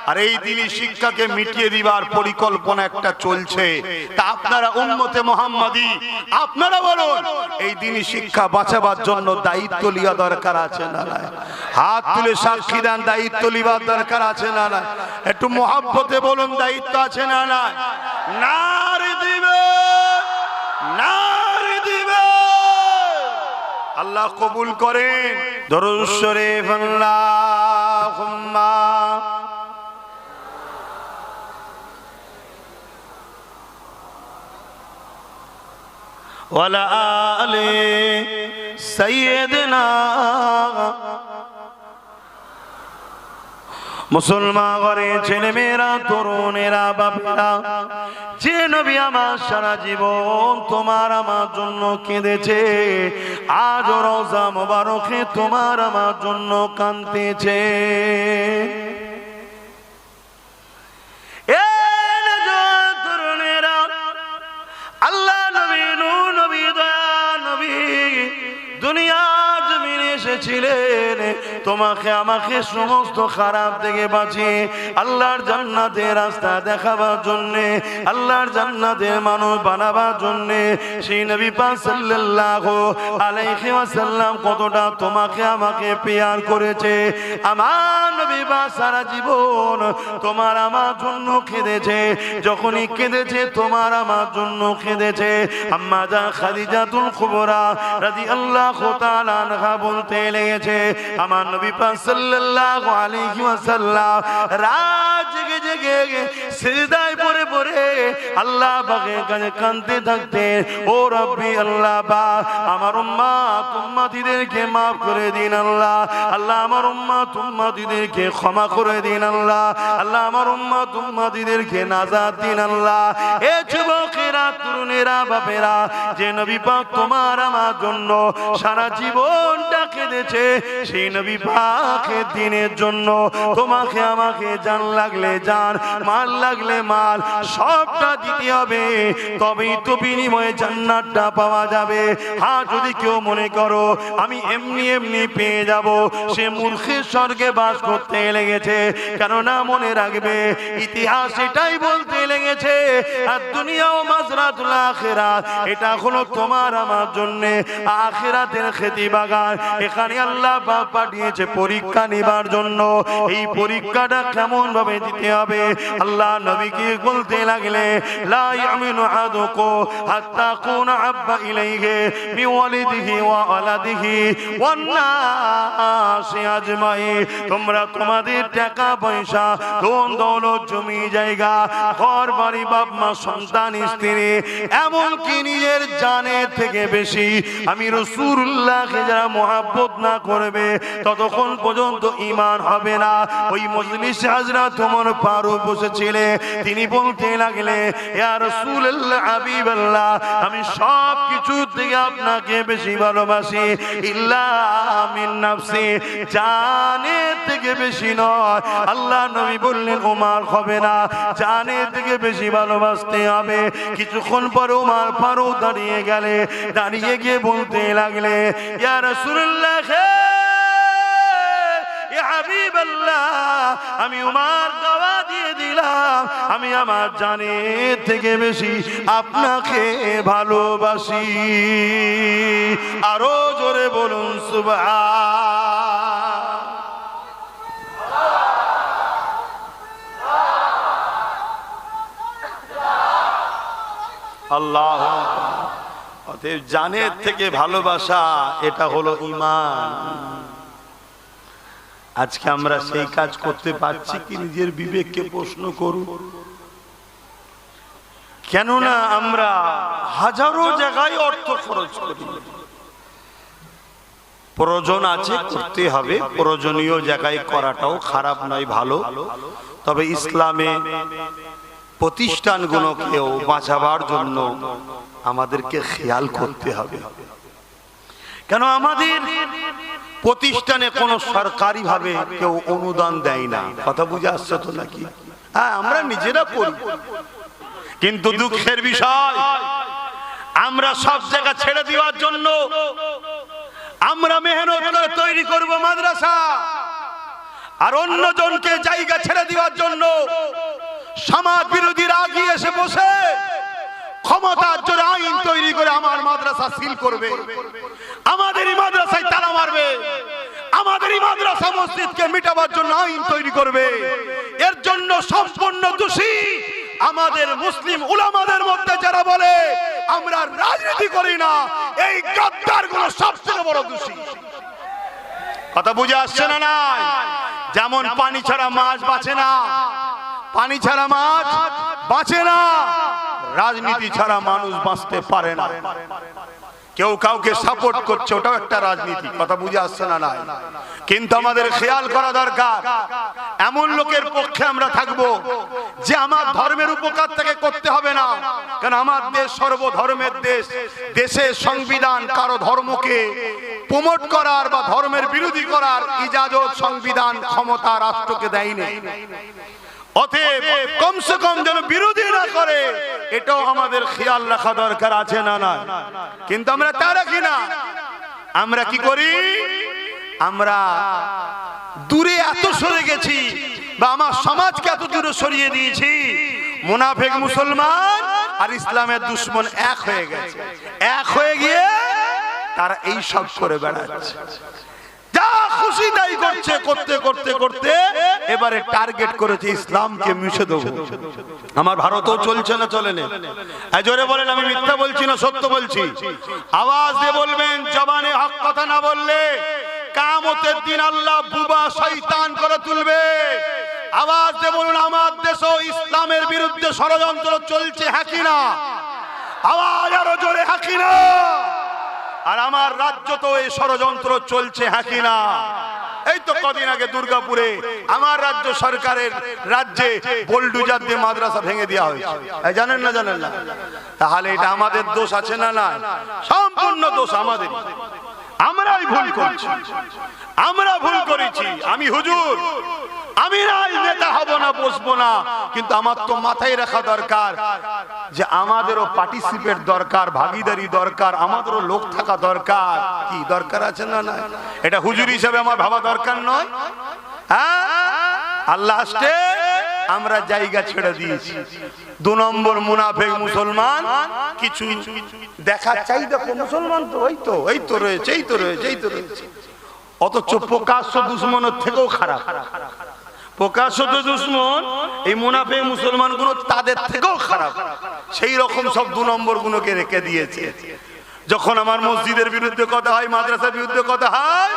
আর এই দ্বীনি শিক্ষাকে মিটিয়ে দিবার পরিকল্পনা একটা চলছে। তা আপনারা উম্মতে মুহাম্মাদি, আপনারা বলুন, এই দ্বীনি শিক্ষা বাঁচাবার জন্য দায়িত্ব লিয়া দরকার আছে না? নাই? হাত তুলে সাক্ষী দেন, দায়িত্ব লিবার দরকার আছে না? নাই? একটু মহব্বতে বলুন, দায়িত্ব আছে না? নাই? নারে দিবে, নারে দিবে। আল্লাহ কবুল করেন। দরুদ শরীফ আল্লাহুম্মা ওয়ালা আলি সাইয়্যিদিনা। মুসলমান ঘরে ছেলে মেয়েরা, তরুণেরা, বাপেরা, যে নবী আমার সারা জীবন তোমার আমার জন্য কেঁদেছে, আজ রওজা মোবারকে তোমার আমার জন্য কাঁদতেছে। তরুণেরা, আল্লাহ নবী, নূর নবী, দয়া নবী দুনিয়া জমিনে এসেছিলেন তোমাকে আমাকে সমস্ত খারাপ থেকে বাঁচিয়ে আল্লাহর জান্নাতের রাস্তা দেখাবার জন্যে, আল্লাহর জান্নাতের মানুষ বানাবার জন্যে। সেই নবী পাক সাল্লাল্লাহু আলাইহি ওয়াসাল্লাম কতটা তোমাকে আমাকে পেয়ার করেছে। আমার নবী পাক সারা জীবন তোমার আমার জন্য কেঁদেছে। যখনই কেঁদেছে তোমার আমার জন্য কেঁদেছে। আম্মা জান খাদিজাতুল কুবরা রাদিয়াল্লাহু তাআলা আনহা বলতে লেগেছে, আমার নবী পাক সাল্লাল্লাহু আলাইহি ওয়াসাল্লাম রাত জেগে জেগে সিজদায় পড়ে পড়ে আল্লাহ পাকের কাছে কাঁদতে থাকতেন। ও রব্বি আল্লাহ পাক, আমার উম্মত উম্মতিদেরকে maaf করে দিন আল্লাহ। আল্লাহ আমার উম্মত উম্মতিদেরকে ক্ষমা করে দিন আল্লাহ। আল্লাহ আমার উম্মত উম্মতিদেরকে নাজাত দিন আল্লাহ। এ যুবকেরা, তরুণেরা, বাপেরা, যে নবী পাক তোমার আমার জন্য সারা জীবনটা কেঁদেছে, সেই নবী পাকের দিনের জন্য তোমাকে আমাকে জান লাগলে জান, মাল লাগলে মাল, সবটা দিতে হবে, তবেই তো বিনিময়ে জান্নাতটা পাওয়া যাবে। হ্যাঁ, যদি কেউ মনে করো আমি এমনি এমনি পেয়ে যাব, সে মূর্খের স্বর্গে বাস করতে লেগেছে। কেননা মনে রাখবে, ইতিহাস এটাই বলতে লেগেছে, আর দুনিয়া ও মাজরাতুল আখিরাত, এটা হলো তোমার আমার জন্য আখিরাতের খেতি বাগান। এখানে আল্লাহ পাক পাঠিয়েছে পরীক্ষা নেবার জন্য। এই পরীক্ষাটা কেমন ভাবে দিতে হবে, আল্লাহ নবীকে বলতে লাগলে লা ইয়ামিনু আহাদুকুম হাত্তা কুনা আব্বা ইলাইহি বিওয়ালিদিহি ওয়া ওয়ালাদিহি ওয়ান নাসি আজমাইন। তোমরা তোমাদের টাকা পয়সা, ধন দৌলত, জমি জায়গা, ঘর বাড়ি, বাপ মা, সন্তান, স্ত্রী, এমনকি নিজের জানের থেকে বেশি আমি রাসূলুল্লাহকে যারা মহব্বত না করবে ততক্ষণ পর্যন্ত ঈমান হবে না। ওই মজলিসে হযরত ওমর ফারুক বসেছিলেন, তিনি বলতে লাগলে ইয়া রাসূলুল্লাহ, হাবিবাল্লাহ, আমি সব কিছু থেকে আপনাকে বেশি ভালোবাসি, ইল্লা মিন নাফসি, জানের থেকে বেশি নয়। আল্লাহ নবী বললেন ওমর হবে না, জানের থেকে বেশি ভালোবাসতে হবে। কিছুক্ষণ পর ওমর ফারুক দাঁড়িয়ে গিয়ে বলতে লাগলে ইয়া রাসূলুল্লাহ, ইয়া হাবিবাল্লাহ, আমি ওমর দাওয়া দিয়ে দিলাম আমি আমার জানের থেকে বেশি আপনাকে ভালোবাসি। আরো জোরে বলুন সুবহান। আল্লাহ, অতএব জানের থেকে ভালোবাসা, এটা হলো ঈমান। আজকে আমরা সেই কাজ করতে পারছি কি? নিজের বিবেককে প্রশ্ন করুন। কেননা আমরা হাজারো জায়গায় অর্থ খরচ করি, প্রয়োজন আছে করতে হবে, প্রয়োজনীয় জায়গায় করাটাও খারাপ নয়, ভালো। তবে ইসলামে প্রতিষ্ঠানগুলোকেও বাঁচাবার জন্য আমাদেরকে খেয়াল করতে হবে। কেন আমাদের প্রতিষ্ঠানে কোনো সরকারি ভাবে কেউ অনুদান দেয় না, কথা বুঝে আসছে তো নাকি? হ্যাঁ, আমরা নিজেরা করি, কিন্তু দুঃখের বিষয় আমরা সব জায়গা ছেড়ে দেওয়ার জন্য আমরা মেহনত করে তৈরি করব মাদ্রাসা, আর অন্যজনকে জায়গা ছেড়ে দেওয়ার জন্য সমাজ বিরোধীরা আগিয়ে এসে বসে ক্ষমতার জোরে আইন তৈরি করে আমার মাদ্রাসা সিল করবে, আমাদেরই মাদ্রাসায় তালা মারবে, আমাদেরই মাদ্রাসা মসজিদকে মিটাবার জন্য আইন তৈরি করবে। এর জন্য সম্পূর্ণ দোষী আমাদের মুসলিম উলামাদের মধ্যে যারা বলে আমরা রাজনীতি করি না, এই গাদ্দারগুলো সবচেয়ে বড় দোষী। কথা বুঝে আসছে না? নাই, যেমন পানি ছাড়া মাছ বাঁচে না, পানি ছাড়া মাছ বাঁচে না, রাজনীতি ছাড়া মানুষ বাঁচতে পারে না। কেউ কাউকে সাপোর্ট করছে, ওটাও একটা রাজনীতি। কথা বুঝে আসছে না? নাই, কিন্তু আমাদের খেয়াল করা দরকার এমন লোকের পক্ষে আমরা থাকবো যে আমার ধর্মের উপকার থেকে করতে হবে না। কারণ আমার দেশ সর্বধর্মের দেশ, দেশের সংবিধান কারো ধর্মকে প্রমোট করার বা ধর্মের বিরোধী করার ইজাজত সংবিধান ক্ষমতা রাষ্ট্রকে দেয়নি। অতএব কমসে কম যেন বিরোধী না করে, এটাও আমাদের খেয়াল রাখা দরকার আছে না? না, কিন্তু আমরা তা রাখি না। আমরা কি করি? আমরা দূরে এত সরে গেছি, বা আমার সমাজকে এত দূরে সরিয়ে দিয়েছি, মুনাফিক মুসলমান আর ইসলামের দুশমন এক হয়ে গেছে। এক হয়ে গিয়ে তারা এই সব করে বেড়াচ্ছে, যা খুশি তাই করছে, করতে করতে করতে এবারে টার্গেট করেছে ইসলামকে মুছে দেবো। আমার ভারতও চলছে না, চলে না? জোরে বলেন, আমি মিথ্যা বলছি না, সত্য বলছি। আওয়াজ দিয়ে বলবেন, জবানে হক কথা না বললে কিয়ামতের দিন আল্লাহ বুবা শয়তান করে তুলবে। আওয়াজ দিয়ে বলুন, আমার দেশও ইসলামের বিরুদ্ধে ষড়যন্ত্র চলছে, হ্যাঁ কি না? আওয়াজ আরো জোরে, হ্যাঁ কি না? আর আমার রাজ্য তো এই ষড়যন্ত্র চলছে, হ্যাঁ কি না? এই তো কদিন আগে দুর্গাপুরে আমার রাজ্য সরকারের রাজ্যে বোলডুজার দিয়ে মাদ্রাসা ভেঙে দেওয়া হয়েছে, জানেন না? জানেন না? তাহলে এটা আমাদের দোষ আছে না? না, সম্পূর্ণ দোষ আমাদের। আমরাই ভুল করছি, আমরা ভুল করেছি। আমি হুজুর, আমি নেতা হব না, বসবো না, কিন্তু আমার তো মাথায় রাখা দরকার যে আমাদেরও পার্টিসিপেট দরকার, ভাগিদারি দরকার, আমাদেরও লোক থাকা দরকার। কি দরকার আছে না? না, এটা হুজুর হিসেবে আমার ভাবা দরকার নয়? হ্যাঁ, আল্লাহ আসতে আমরা জায়গা ছেড়ে দিয়েছি। 2 নম্বর মুনাফিক মুসলমান কিছু দেখা চাই, দেখো মুসলমান তো এই তো রয়েছে, অথচ প্রকাশ্য দুশমনের থেকেও খারাপ। প্রকাশ্য দুশমন এই মুনাফিক মুসলমান গুলো তাদের থেকেও খারাপ। সেই রকম সব 2 নম্বর গুলোকে রেখে দিয়েছে। যখন আমার মসজিদের বিরুদ্ধে কথা হয়, মাদ্রাসার বিরুদ্ধে কথা হয়,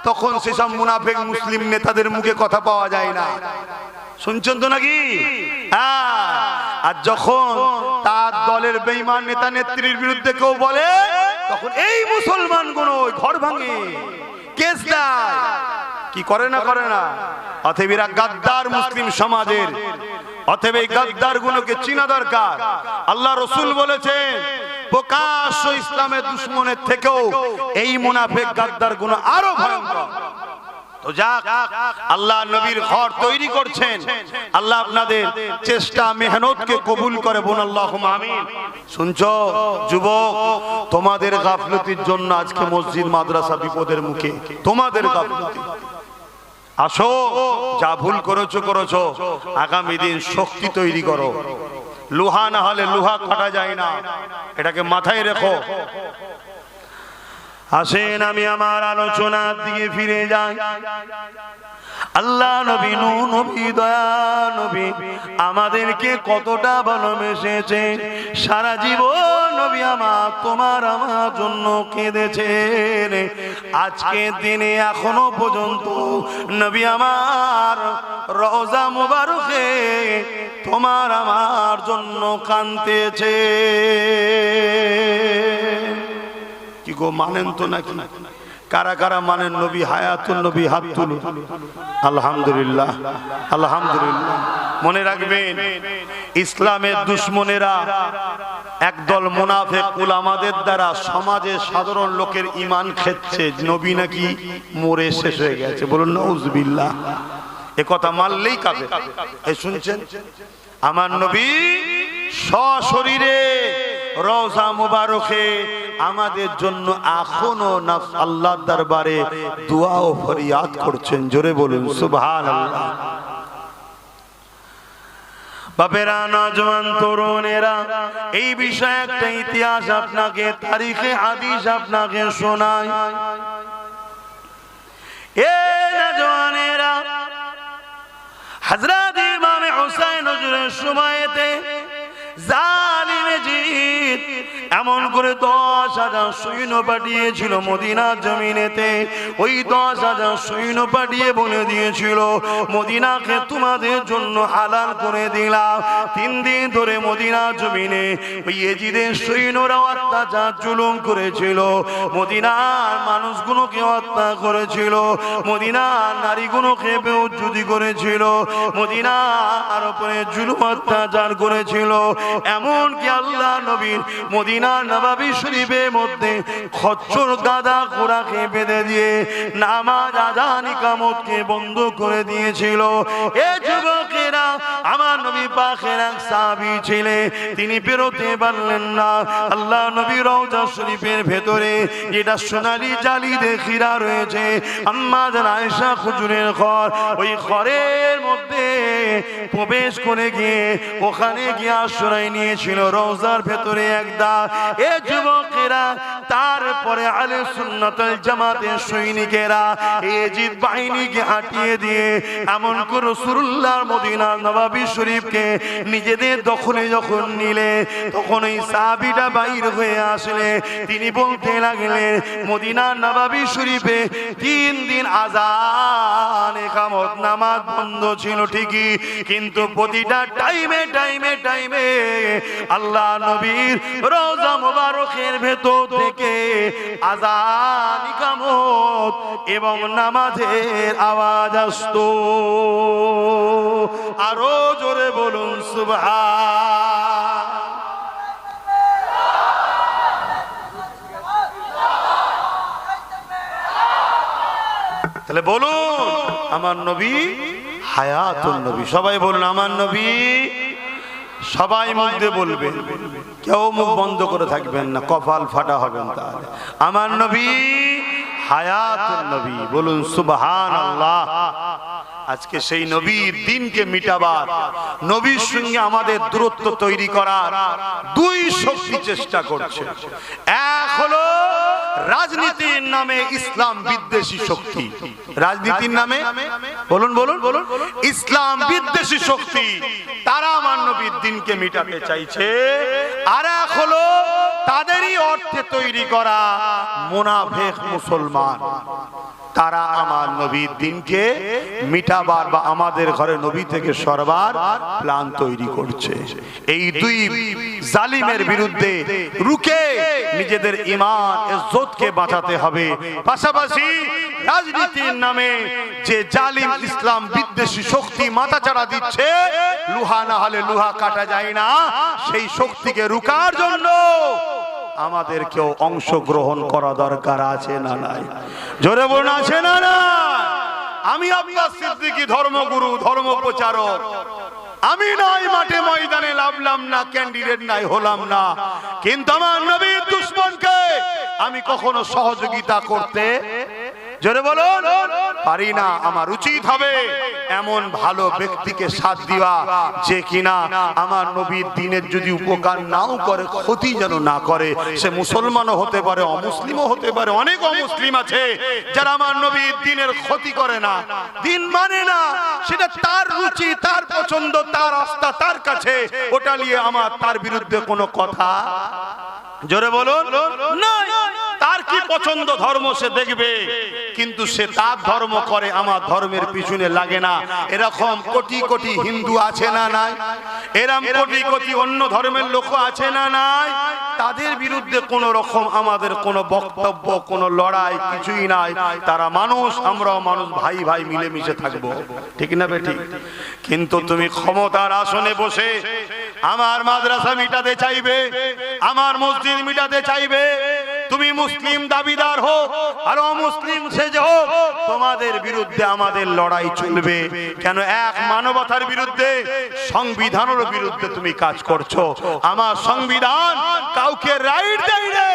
তখন সেসব মুনাফিক মুসলিম নেতাদের মুখে কথা পাওয়া যায় না। শুনছেন তো নাকি? আর যখন তার দলের বেঈমান নেতা নেত্রীর বিরুদ্ধে কেউ বলে, তখন এই মুসলমান গুলো ঘর ভাঙে, কেস দেয়, কি করে না। অতএব এরা গাদ্দার মুসলিম সমাজের। অতএব এই গাদ্দার গুলোকে চিনা দরকার। আল্লাহ রসুল বলেছেন প্রকাশ্য ইসলামের দুশমনের থেকেও এই মুনাফিক গাদ্দার গুলো আরো ভয়ঙ্কর। তো যাক, আল্লাহ নবীর ঘর তৈরি করছেন। আল্লাহ আপনাদের চেষ্টা মেহনতকে কবুল করে, বোন আল্লাহুম্মা আমিন। শুনছো যুবক, তোমাদের গাফলতির জন্য আজকে মসজিদ মাদ্রাসা বিপদের মুখে, তোমাদের গাফলতি। আসো, যা ভুল করেছো, আগামী দিন শক্তি তৈরি করো। লোহা না হলে লোহা কাটা যায় না, এটাকে মাথায় রেখো। আসেন আমি আমার আলোচনার দিকে ফিরে যাই। আল্লাহ নবী, নূহ নবী, দয়া নবী আমাদেরকে কতটা ভালোবেসেছে। সারা জীবন নবী আমার তোমার আমার জন্য কেঁদেছেন। আজকে দিনে এখনো পর্যন্ত নবী আমার রওজা মুবারকে তোমার আমার জন্য কাঁদতেছে। কি গো, মানেন তো নাকি? কারা কারা মানেন নবী হায়াতুন নবী? হাত তুলুন। আলহামদুলিল্লাহ, আলহামদুলিল্লাহ। মনে রাখবেন, ইসলামের দুশমনেরা একদল মুনাফিক উলামাদের দ্বারা সমাজের সাধারণ লোকের ঈমান খেচ্ছে, নবী নাকি মরে শেষ হয়ে গেছে। বলুন নাউজুবিল্লাহ। এ কথা মানলেই কাফের। এই শুনছেন, আমার নবী সশরীরে রওজা মুবারকে আমাদের জন্য এখনো আল্লাহর দরবারে দোয়া ও ফরিয়াদ করছেন। জোরে বলুন সুবহানাল্লাহ। বাপেরা, নওজওয়ান তরুণেরা, এই বিষয়ে একটা ইতিহাস আপনাকে, তারিখে হাদিস আপনাকে শোনাই। এ নওজওয়ানেরা, হযরত ইমাম হুসাইন হুজুরের সময়তে জালিম জিদ এমন করে 10,000 সৈন্য পাঠিয়েছিল মদিনার জমিনেতে। ওই 10,000 সৈন্য পাঠিয়ে বলে দিয়েছিল, মদিনাকে তোমাদের জন্য হালাল করে দিলাম। 3 দিন ধরে মদিনার জমিনে ওই ইয়েজিদের সৈন্যরা অত্যাচার জুলুম করেছিল, মদিনার মানুষগুলোকে হত্যা করেছিল, মদিনার নারীগুলোকে বেউজ্জুতি করেছিল, মদিনার উপরে জুলুম অত্যাচার করেছিল। এমনকি আল্লাহ নবীর মদিনার নববী শরীফের মধ্যে খচ্চর গাদা ঘোড়াকে বেঁধে দিয়ে নামাজ আযান ইকামতকে বন্ধ করে দিয়েছিল। এ যুবকেরা, আমার নবী পাকের এক সাহাবী ছিলেন, তিনি বেরোতে পারলেন না। আল্লাহ নবী রওজা শরীফের ভেতরে যেটা সোনালী জালি দিয়ে ঘেরা রয়েছে, আম্মা জান আয়েশা হুজুরের ঘর, ওই ঘরের মধ্যে প্রবেশ করে গিয়ে ওখানে গিয়ে আশ্রয় নিয়েছিল রওজার ভেতরে একদা। এ যুবকেরা, তারপরে আহলে সুন্নাত ওয়াল জামাতের সৈনিকেরা ইয়েজিদ বাহিনীকে হাঁটিয়ে দিয়ে এমন করে রাসূলুল্লাহর মদিনার নববী শরীফকে নিজেদের দখলে যখন নিলে, তখন এই সাহাবীটা বাইর হয়ে আসলে তিনি বলতে লাগলেন, মদিনার নববী শরীফে 3 দিন আযান ইকামত নামাজ বন্ধ ছিল ঠিকই, কিন্তু প্রতিটা টাইমে টাইমে টাইমে আল্লাহ নবীর রওজা মুবারকের ভেতর থেকে আযান ইকামত এবং নামাজের আওয়াজ আসতো। আরো জোরে বলুন সুবহান। তাহলে বলুন, আমার নবী হায়াতুন নবী। সবাই বলুন আমার নবী। সবাই মুখ দিয়ে বলবেন, কেউ মুখ বন্ধ করে থাকবেন না, কপাল ফাটা হবেন। তাহলে আমার নবী হায়াতুন নবী। বলুন সুবহানাল্লাহ। আজকে সেই নবীর দিনকে মিটাবার, নবীর সঙ্গে আমাদের দূরত্ব তৈরি করার দুই শক্তি চেষ্টা করছে। এক হলো রাজনীতির নামে ইসলাম বিদ্বেষী শক্তি, রাজনীতির নামে বলুন বলুন বলুন ইসলাম বিদ্বেষী শক্তি, তারা আমার নবীর দিনকে মিটাতে চাইছে। আর এক হলো তাদেরই অর্থে তৈরি করা মুনাফিক মুসলমান, তারা আমার নবীর দিনকে মিটাবার বা আমাদের ঘরে নবী থেকে সরবার প্ল্যান তৈরি করছে। এই দুই জালিমের বিরুদ্ধে রুখে নিজেদের ঈমান ইজ্জতকে বাঁচাতে হবে। পাশাপাশি রাজনীতির নামে যে জালিম ইসলাম বিদ্বেষী শক্তি মাথাচাড়া দিচ্ছে, লোহা না হলে লোহা কাটা যায় না, সেই শক্তিকে রুখার জন্য আমাদেরকেও অংশগ্রহণ করা দরকার আছে না নাই? জোরে বলুন আছে না না? আমি আব্বাস সিদ্দিকী ধর্মগুরু, ধর্ম প্রচারক, আমি নাই মাঠে ময়দানে লাভলাম না, ক্যান্ডিডেট নাই হলাম না, কিন্তু আমার নবীর দুশমনকে আমি কখনো সহযোগিতা করতে জোরে বলুন পারি না। আমার উচিত হবে এমন ভালো ব্যক্তিকে সাথ দেওয়া যে কিনা আমার নবীর দিনের যদি উপকার নাও করে, ক্ষতি যেন না করে। সে মুসলমানও হতে পারে, অমুসলিমও হতে পারে। অনেক অমুসলিম আছে যারা আমার নবীর দিনের ক্ষতি করে না, দিন মানে না, সেটা তার রুচি, তার পছন্দ, তার আস্থা তার কাছে, ওটা নিয়ে আমার তার বিরুদ্ধে কোনো কথা জোরে বলুন না। তার কি পছন্দ ধর্ম সে দেখবে, কিন্তু সে তার ধর্ম করে, আমার ধর্মের পিছনে লাগে না। এরকম কোটি কোটি হিন্দু আছে না নাই? এরকম কোটি কোটি অন্য ধর্মের লোক আছে না নাই? তাদের বিরুদ্ধে কোন রকম আমাদের কোনো বক্তব্য, কোনো লড়াই কিছুই নাই। তারা মানুষ, আমরাও মানুষ, ভাই ভাই মিলেমিশে থাকবো, ঠিক না বেঠিক? কিন্তু তুমি ক্ষমতার আসনে বসে আমার মাদ্রাসা মিটাতে চাইবে, আমার মসজিদ মিটাতে চাইবে, তুমি মুসলিম দাবিদার হোক আর অমুসলিম সেজে হোক, তোমাদের বিরুদ্ধে আমাদের লড়াই চলবে। কেন? এক মানবতার বিরুদ্ধে, সংবিধানের বিরুদ্ধে তুমি কাজ করছো। আমার সংবিধান কাউকে রাইট দেয় না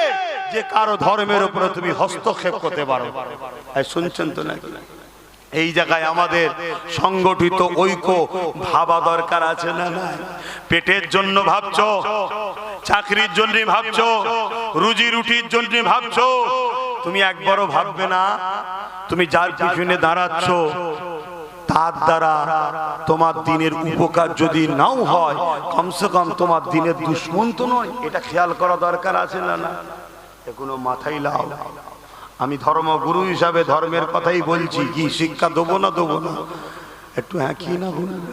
যে কারো ধর্মের উপরে তুমি হস্তক্ষেপ করতে পারো। শুনছেন তো নাকি? এই জায়গায় আমাদের সংগঠিত ঐক্য ভাবা দরকার আছে না নাই? পেটের জন্য ভাবছো, চাকরির জন্য ভাবছো, রুজি রুটির জন্য ভাবছো, তুমি একবারও ভাববে না তুমি যার পিছনে দাঁড়াচ্ছ তার দ্বারা তোমার দিনের উপকার যদি নাও হয়, কমসে কম তোমার দিনের দুশ্মন তো নয়। এটা খেয়াল করা দরকার আছে না না? এগুলো মাথায় লাও। আমি ধর্মগুরু হিসাবে ধর্মের কথাই বলছি, কি শিক্ষা দেবো না দেবো না একটু হ্যাঁ কি না বলুন।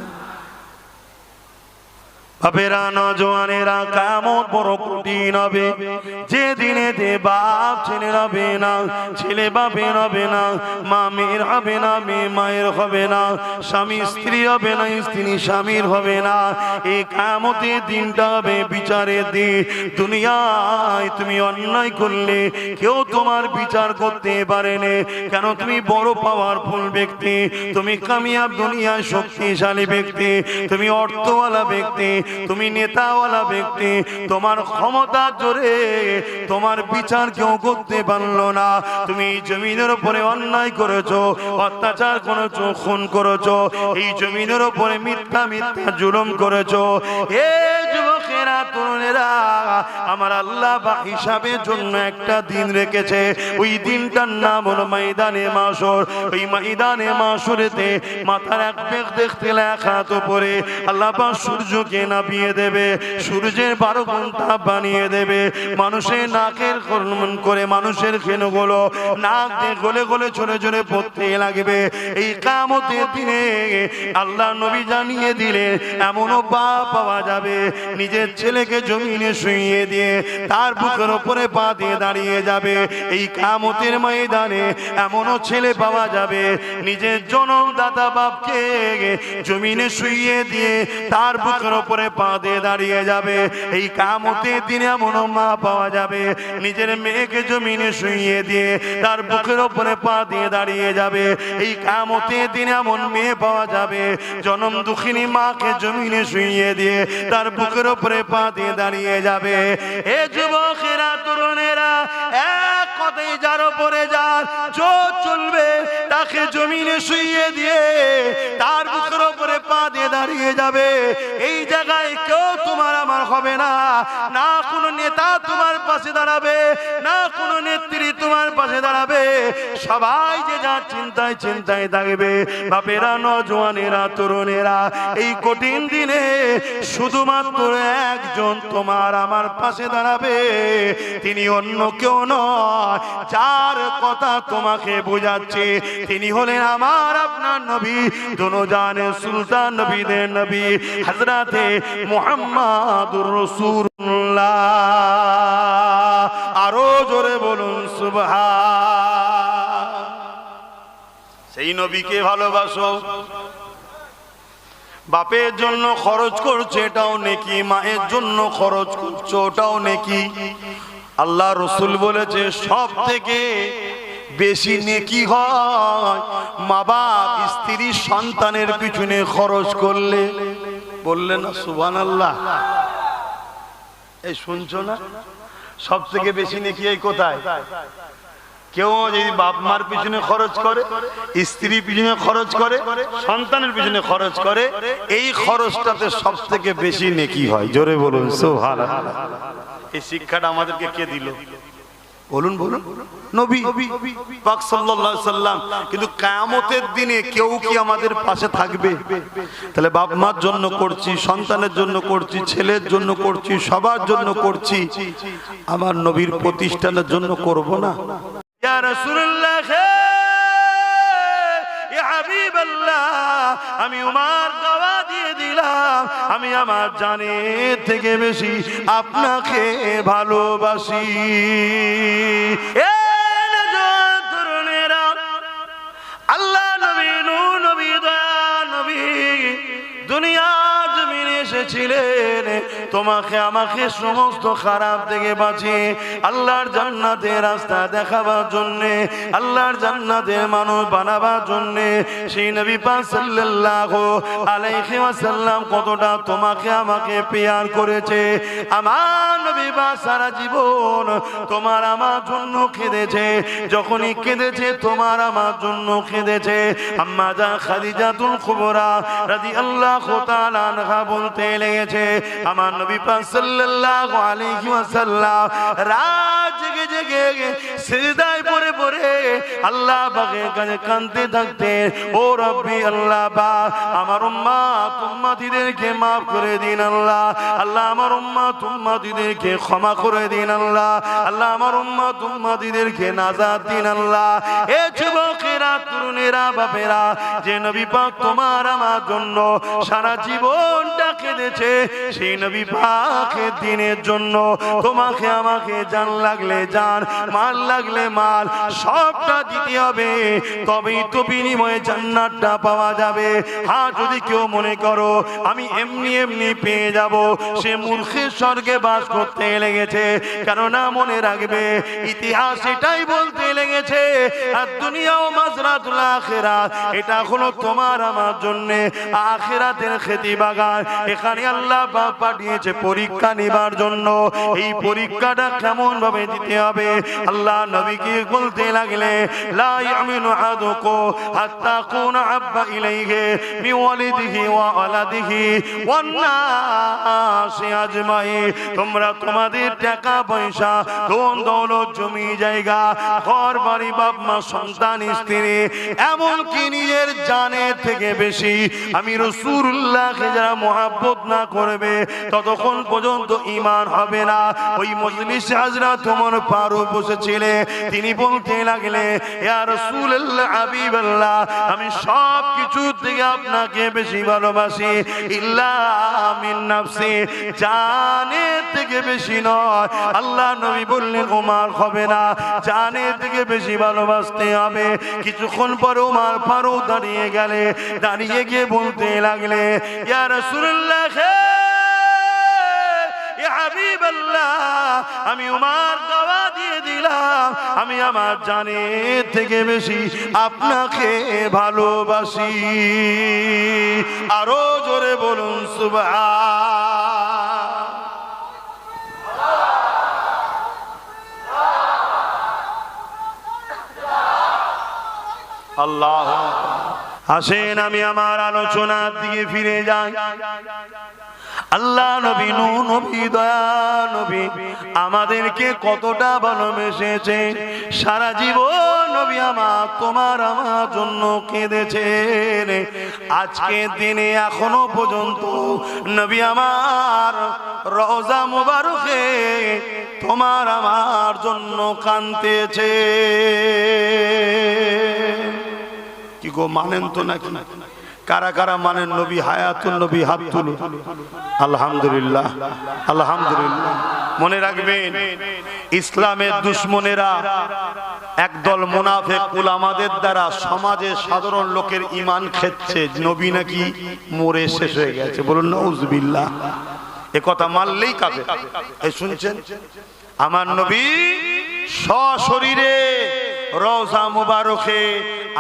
বাপেরা নজওয়ানেরা কিয়ামত বড় কঠিন হবে, যে দিনেতে বাপ ছেলে হবে না, ছেলে বাপের হবে না, মা মেয়ের হবে না, মেয়ে মায়ের হবে না, স্বামী স্ত্রী হবে না, স্ত্রী স্বামীর হবে না। এই কিয়ামতের দিনটা হবে বিচারের দিন। দুনিয়ায় তুমি অন্যায় করলে কেউ তোমার বিচার করতে পারে না। কেন? তুমি বড় পাওয়ারফুল ব্যক্তি, তুমি কামিয়াব দুনিয়ায় শক্তিশালী ব্যক্তি, তুমি অর্থওয়ালা ব্যক্তি, তুমি নেতাওয়ালা ব্যক্তি, তোমার ক্ষমতা জোরে তোমার বিচার কেউ করতে পারলো না। তুমি জমিনের উপরে অন্যায় করেছো, অত্যাচার করেছো, খুন করেছো, এই জমিনের উপরে মিথ্যা মিথ্যা জুলুম করেছো। এ যুবকেরা, তরুণেরা, আমার আল্লাহ বা হিসাবের জন্য একটা দিন রেখেছে। ওই দিনটার নাম হলো ময়দানে মাশর। ওই ময়দানে মাশরেতে মাথার এক বেগ দেখতে লেখা তো পরে আল্লাহ বা সূর্যকে নামিয়ে দেবে, সূর্যের 12 ঘন্টা বানিয়ে দেবে। মানুষের নাকের করে মানুষের খেনগুলো নাক দিয়ে গলে গলে চলে চলে পড়তে লাগবে। এই কিয়ামতের দিনে আল্লাহ নবী জানিয়ে দিলে এমনও বাপ পাওয়া যাবে নিজের ছেলেকে জমিনে শুইয়ে দিয়ে তার বুকের উপরে পা দিয়ে দাঁড়িয়ে যাবে। এই কিয়ামতের ময়দানে এমনও ছেলে পাওয়া যাবে নিজের জন্মদাতা বাপকে জমিনে শুইয়ে দিয়ে তার বুকের উপরে পা দিয়ে দাঁড়িয়ে যাবে। এই কিয়ামতের দিনে এমনও মা পাওয়া যাবে নিজের মেয়েকে জমিনে শুইয়ে দিয়ে তার বুকের উপরে পা দিয়ে দাঁড়িয়ে যাবে। এই কিয়ামতের দিনে এমন মেয়ে পাওয়া যাবে জনম দুঃখিনী মাকে জমিনে শুইয়ে দিয়ে তার বুকের উপরে পা দিয়ে দাঁড়িয়ে যাবে। এ যুবকেরা, তরুণেরা, এক কথাই যার উপরে যার জোর চলবে তার তাকে জমিনে শুইয়ে দিয়ে তার বুকের উপরে পা দিয়ে দাঁড়িয়ে যাবে। এই জায়গায় কেউ তোমার আমার হবে না, না কোনো নেতা তোমার পাশে দাঁড়াবে, না কোনো নেত্রী তোমার পাশে দাঁড়াবে। সবাই যে যা চিন্তায় চিন্তায় থাকবে। বাপেরা, নওজোয়ানেরা, তরুণেরা, এই কঠিন দিনে শুধুমাত্র একজন তোমার আমার পাশে দাঁড়াবে, তিনি অন্য কেউ নয়। যার কথা তোমাকে বোঝাচ্ছে তিনি হলেন আমার আপনার নবী, দুনিয়ার সুলতান নবীদের নবী হযরতে মুহাম্মাদুর রাসূলুল্লাহ। আরো জোরে বলুন সুবহান। সেই নবীকে ভালোবাসো। বাপের জন্য খরচ করছে এটাও নেকি, মায়ের জন্য খরচ করছো ওটাও নেকি। আল্লাহ রসুল বলেছে সব থেকে বেশি নেকি হয় মা বাপ স্ত্রী সন্তানের পিছনে খরচ করলে। বললেন না সুবহানাল্লাহ? এই শুনছো না? সব থেকে বেশি নেকি এই কোথায়? কেউ যদি বাপ মার পিছনে খরচ করে, স্ত্রী পিছনে খরচ করে, সন্তানের পিছনে খরচ করে, এই খরচটাতে সব থেকে বেশি নেকি হয়। জোরে বলুন সুবহানাল্লাহ। এই শিক্ষাটা আমাদেরকে কে দিল? বলুন বলুন। নবী পাক সাল্লাল্লাহু আলাইহি সাল্লাম। কিন্তু কিয়ামতের দিনে কেউ কি আমাদের পাশে থাকবে? তাহলে বাপ মার জন্য করছি, সন্তানের জন্য করছি, ছেলের জন্য করছি, সবার জন্য করছি, আমার নবীর প্রতিষ্ঠানের জন্য করব না? ইয়া রাসূলুল্লাহ, ইয়া হাবিবাল্লাহ, আমি উমার দাওয়া দিয়ে দিলাম, আমি আমার জানের থেকে বেশি আপনাকে ভালোবাসি। আল্লাহ নবী, নবী, নবী দুনিয়া জমিনে এসেছিলেন তোমাকে আমাকে সমস্ত খারাপ থেকে বাঁচিয়ে আল্লাহর জান্নাতের রাস্তা দেখাবার জন্যে, আল্লাহর জান্নাতের মানুষ বানাবার জন্যে। সেই নবী পাক সাল্লাল্লাহু আলাইহি ওয়াসাল্লাম কতটা তোমাকে আমাকে প্যার করেছে। আমার নবী পাক সারা জীবন তোমার আমার জন্য কেঁদেছে। যখনই কেঁদেছে তোমার আমার জন্য কেঁদেছে। আম্মা জান খাদিজাতুল কুবরা রাদিয়াল্লাহু তাআলা আনহা বলতে লেগেছে, আমার নবী পাক সাল্লাল্লাহু আলাইহি ওয়াসাল্লাম রাত জেগে জেগে সিজদায় পড়ে পড়ে আল্লাহ পাকের কাছে কাঁদতে থাকতেন। ও রব্বি আল্লাহ পাক, আমার উম্মত উম্মতিদেরকে maaf করে দিন আল্লাহ। আল্লাহ আমার উম্মত উম্মতিদেরকে ক্ষমা করে দিন আল্লাহ। আল্লাহ আমার উম্মত উম্মতিদেরকে নাজাত দিন আল্লাহ। এ যুবকেরা, তরুণেরা, বাপেরা, যে নবী পাক তোমার আমার জন্য সারা জীবনটা কেঁদেছে, সেই নবী পাকের দিনের জন্য তোমাকে আমাকে জান লাগলে জান, মাল লাগলে মাল, সবটা দিতে হবে, তবেই তো বিনিময়ে জান্নাতটা পাওয়া যাবে। হ্যাঁ, যদি কেউ মনে করো আমি এমনি এমনি পেয়ে যাব, সে মূর্খের স্বর্গে বাস করতে লেগেছে। কেননা মনে রাখবে, ইতিহাস এটাই বলতে লেগেছে, আর দুনিয়াও মাজরাতুল আখিরাত, এটা হলো তোমার আমার জন্য আখিরাতের খেতি বাগান। এখানে আল্লাহ পাক পাঠিয়েছে পরীক্ষা নেবার জন্য। এই পরীক্ষাটা কেমন ভাবে দিতে হবে আল্লাহ নবীকে বলতে লাগলে, লা ইয়ামিনু আহাদুকুম হাত্তা কুনা আব্বা ইলাইহি মিন ওয়ালিদিহি ওয়া ওয়ালাদিহি ওয়ান নাসি আজমাইন। তোমরা তোমাদের টাকা পয়সা, ধন দৌলত, জমি জায়গা, ঘর বাড়ি, বাপ মা, সন্তান, স্ত্রী, এমনকি নিজের জানের থেকে বেশি আমি রাসূলুল্লাহকে যারা মহব্বত না করবে ততক্ষণ পর্যন্ত ঈমান হবে না। ওই মজলিসে হযরত ওমর ফারুক বসেছিলেন, তিনি বলতে লাগলে, ইয়া রাসূলুল্লাহ, হাবিবাল্লাহ, আমি সব কিছু থেকে আপনাকে বেশি ভালোবাসি, ইল্লা মিন নাফসি, জানের থেকে বেশি নয়। আল্লাহ নবী বললেন, ওমর হবে না, জানের থেকে বেশি ভালোবাসতে হবে। কিছুক্ষণ পরে ওমর ফারুক দাঁড়িয়ে গেলে, দাঁড়িয়ে গিয়ে বলতে লাগলে, ইয়া রাসূলুল্লাহ, ইয়া হাবিবাল্লাহ, আমি ওমর দাওয়া দিয়ে দিলাম, আমি আমার জানের থেকে বেশি আপনাকে ভালোবাসি। আরো জোরে বলুন সুবহান। আল্লাহ। আসেন আমি আমার আলোচনার দিকে ফিরে যাই। আল্লাহ নবী নূহ নবী দয়া নবী আমাদেরকে কতটা ভালোবেসেছে, সারা জীবন নবী আমার তোমার আমার জন্য কেঁদেছেন। আজকে দিনে এখনো পর্যন্ত নবী আমার রওজা মুবারকে তোমার আমার জন্য কাঁদতেছে। কি গো মানেন তো নাকি? কারা কারা মানেন নবী হায়াতুন নবী? হাত তুলুন। আলহামদুলিল্লাহ, আলহামদুলিল্লাহ। মনে রাখবেন, ইসলামের দুশমনেরা একদল মুনাফিক উলামাদের দ্বারা সমাজের সাধারণ লোকের ঈমান খেচ্ছে, নবী নাকি মরে শেষ হয়ে গেছে। বলুন নাউজুবিল্লাহ। এ কথা মানলেই কাফের। এই শুনছেন, আমার নবী সশরীরে রওজা মুবারকে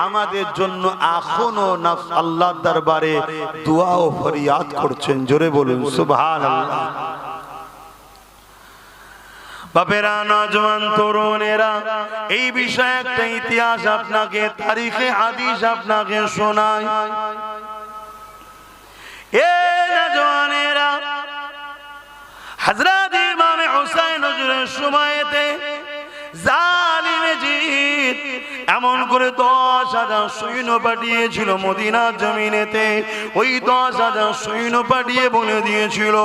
আমাদের জন্য এখনো আল্লাহর দরবারে দোয়া ও ফরিয়াদ করছেন। জোরে বলুন সুবহানাল্লাহ। বাপেরা, নওজওয়ান তরুণেরা, এই বিষয়ে একটা ইতিহাস আপনাকে, তারিখে হাদিস আপনাকে শোনাই। এ নওজওয়ানেরা, হযরত ইমাম হুসাইন হুজুরের সময়তে জালিম জিদ এমন করে 10,000 সৈন্য পাঠিয়েছিল মদিনার জমিনেতে। ওই 10,000 সৈন্য পাঠিয়ে বলে দিয়েছিল,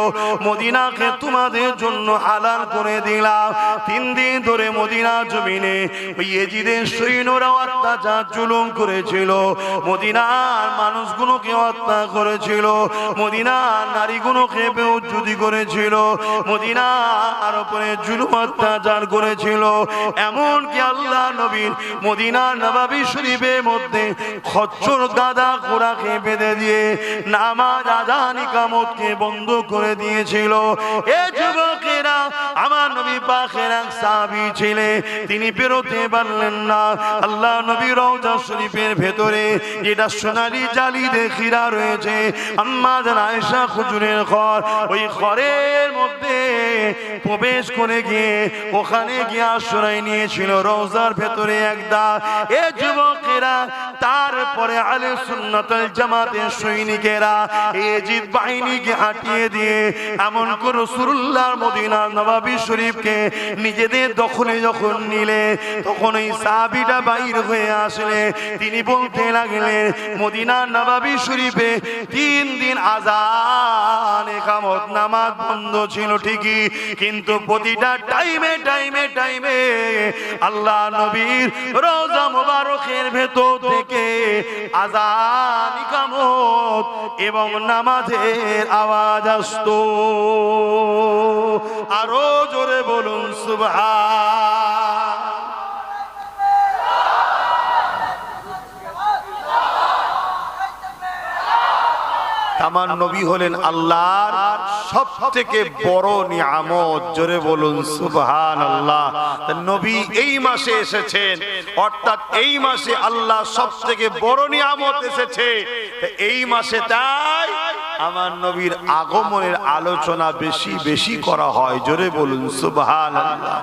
মদিনাকে তোমাদের জন্য হালাল করে দিলাম। 3 দিন ধরে মদিনার জমিনে ওই ইয়েজিদের সৈন্যরা অত্যাচার জুলুম করেছিল, মদিনার মানুষগুলোকে হত্যা করেছিল, মদিনার নারীগুলোকে বেউজ্জতি করেছিল, মদিনার উপরে জুলুম অত্যাচার করেছিল। এমনকি আল্লাহ নবীর মদিনার নববী শরীফের মধ্যে খচ্চর গাদা ঘোড়াকে বেঁধে দিয়ে নামাজ আযান ইকামতকে বন্ধ করে দিয়েছিল। এ যুবকেরা, আমার নবী পাকের এক সাহাবী ছিলেন, তিনি বেরোতে পারলেন না। আল্লাহ নবী রওজা শরীফের ভেতরে যেটা সোনালী জালি দিয়ে ঘেরা রয়েছে, আম্মা জান আয়েশা হুজুরের ঘর, ওই ঘরের মধ্যে প্রবেশ করে গিয়ে ওখানে গিয়ে আশ্রয় নিয়েছিল রওজার ভেতরে একদা। এ যুবকেরা, তারপরে আহলে সুন্নাত ওয়াল জামাতের সৈনিকেরা ইয়েজিদ বাহিনীকে হাঁটিয়ে দিয়ে এমন করে রাসূলুল্লাহর মদিনার নববী শরীফকে নিজেদের দখলে যখন নিলে, তখন এই সাহাবীটা বাইর হয়ে আসলে তিনি বলতে লাগলেন, মদিনার নববী শরীফে 3 দিন আযান ইকামত নামাজ বন্ধ ছিল ঠিকই, কিন্তু প্রতিটা টাইমে টাইমে টাইমে আল্লাহ নবীর রওজা মুবারকের ভেতর থেকে আযান ইকামত এবং নামাজের আওয়াজ আসতো। আরো জোরে বলুন সুবহান। আমার নবী হলেন আল্লাহর সবথেকে বড় নিয়ামত। জোরে বলুন সুবহানাল্লাহ। নবী এই মাসে এসেছেন, অর্থাৎ এই মাসে আল্লাহ সবথেকে বড় নিয়ামত এসেছে। এই মাসে তাই আমার নবীর আগমনের আলোচনা বেশি বেশি করা হয়। জোরে বলুন সুবহানাল্লাহ।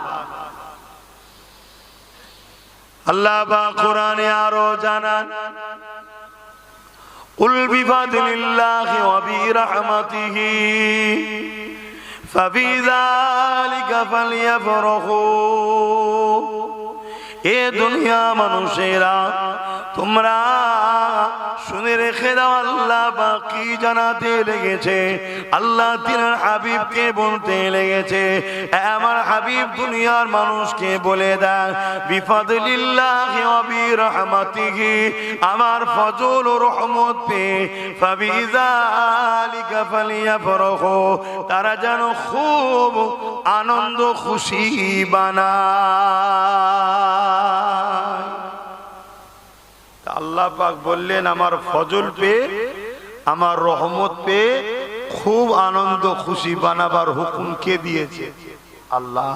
আল্লাহ পাক কোরআনে আরো জানান, কুল বিফাদলিল্লাহি ওয়া বিরহমাতিহি ফাবিযালিকা ফালইফরাহু। এ দুনিয়া মানুষেরা, তোমরা শুনে রেখে দাও, আল্লাহ বাকি জানাতে লেগেছে। আল্লাহ তিনার হাবিবকে বলতে লেগেছে, আমার হাবিব দুনিয়ার মানুষকে বলে দেন, বিফাদলিল্লাহি ওয়া বিরহমাতিহি, আমার ফজল ও রহমত পে ফাবিযালিকা ফালইফরাহু, তারা যেন খুব আনন্দ খুশি বানায়। আল্লাহ পাক বললেন, আমার ফজল পে, আমার রহমত পে খুব আনন্দ খুশি বানাবার হুকুম কে দিয়েছে? আল্লাহ।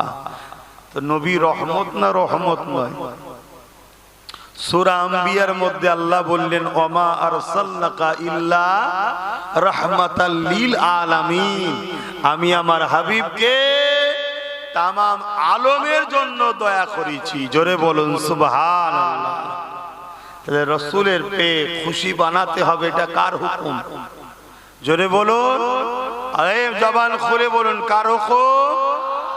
তো নবী রহমত না রহমত নয়? সূরা আম্বিয়ার মধ্যে আল্লাহ বললেন, ওমা আরসালনাকা ইল্লা রাহমাতাল লিল আলামিন, আমি আমার হাবিবকে তামাম আলমের জন্য দয়া করেছি। জোরে বলুন সুবহানাল্লাহ। রসুলের পেয়ে খুশি বানাতে হবে, এটা কার হুকুম? জোরে বলুন, আরে জবান খুলে বলুন, কার হুকুম?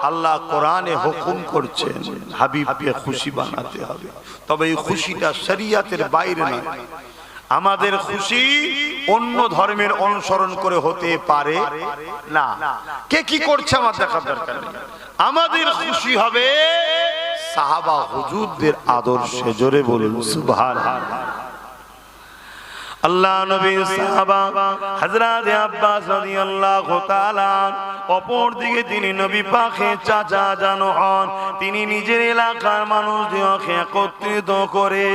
আল্লাহ কোরআনে হুকুম করছেন হাবিবকে খুশি বানাতে হবে, তবে এই খুশিটা শরীয়তের বাইরে নয়। আমাদের খুশি অন্য ধর্মের অনুসরণ করে হতে পারে না। কে কি করছে আমার দেখার দরকার নেই। আমাদের খুশি হবে সাহাবা হুজুরদের আদর্শে। জোরে বলুন সুবহানাল্লাহ। আল্লাহ নবী সাহাবা হযরত আব্বাস রাদিয়াল্লাহু তাআলা, অপর দিকে তিনি নবী পাকের চাচা জানো হন। তিনি নিজের এলাকার মানুষদেরকে একত্রিত করে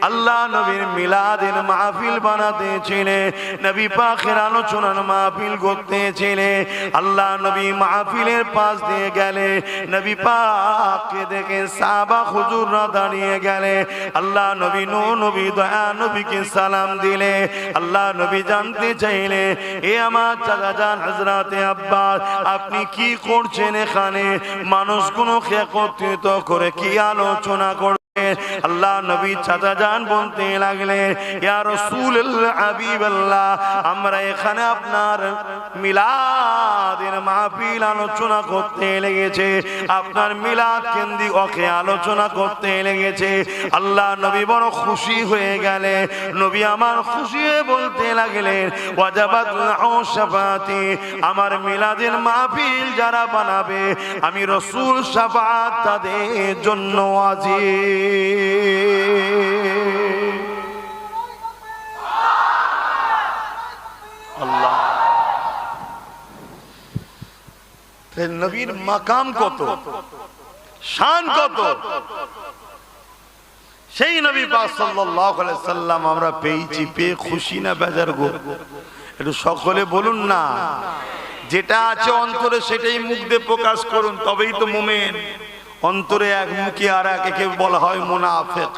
আল্লাহ নবীর মিলাদের মাহফিল বানাতেছিলেন, নবী পাকের আলোচনার মাহফিল করতেছিলেন। আল্লাহ নবী মাহফিলের পাশ দিয়ে গেলে নবী পাককে দেখে সাহাবা হুজুররা দাঁড়িয়ে গেলে আল্লাহ নবী নবী দয়া নবীকে সালাম দিলে। আল্লাহ নবী জানতে চাইলে, এ আমার চাচা জান হযরত আব্বাস, আপনি কি করছেন এখানে? মানুষগুলো একত্রিত করে কি আলোচনা করছেন? আল্লাহ নবী চাচা জান বলতে লাগলেন, ইয়া রাসূলুল্লাহ হাবিবাল্লাহ, আমরা এখানে আপনার মিলাদের মাহফিল আলোচনা করতে লেগেছে, আপনার মিলাদ কেন্দ্রিক ওকে আলোচনা করতে লেগেছে। আল্লাহ নবী বড় খুশি হয়ে গেলে, নবী আমার খুশি হয়ে বলতে লাগলেন, ওয়াজাবাত লাহু শাফাআতি, আমার মিলাদের মাহফিল যারা বানাবে আমি রাসূল শাফাআত তাদের জন্য ওয়াজিব। আল্লাহ নবীর মাকাম কত, শান কত, সেই নবী পাক সাল্লাল্লাহু আলাইহি সাল্লাম আমরা পেয়েছি, পেয়ে খুশি না বেজার গো? একটু সকলে বলুন না। যেটা আছে অন্তরে সেটাই মুখ দিয়ে প্রকাশ করুন, তবেই তো মুমিন। অন্তরে এক মুখে আর একে বলা হয় মুনাফিক।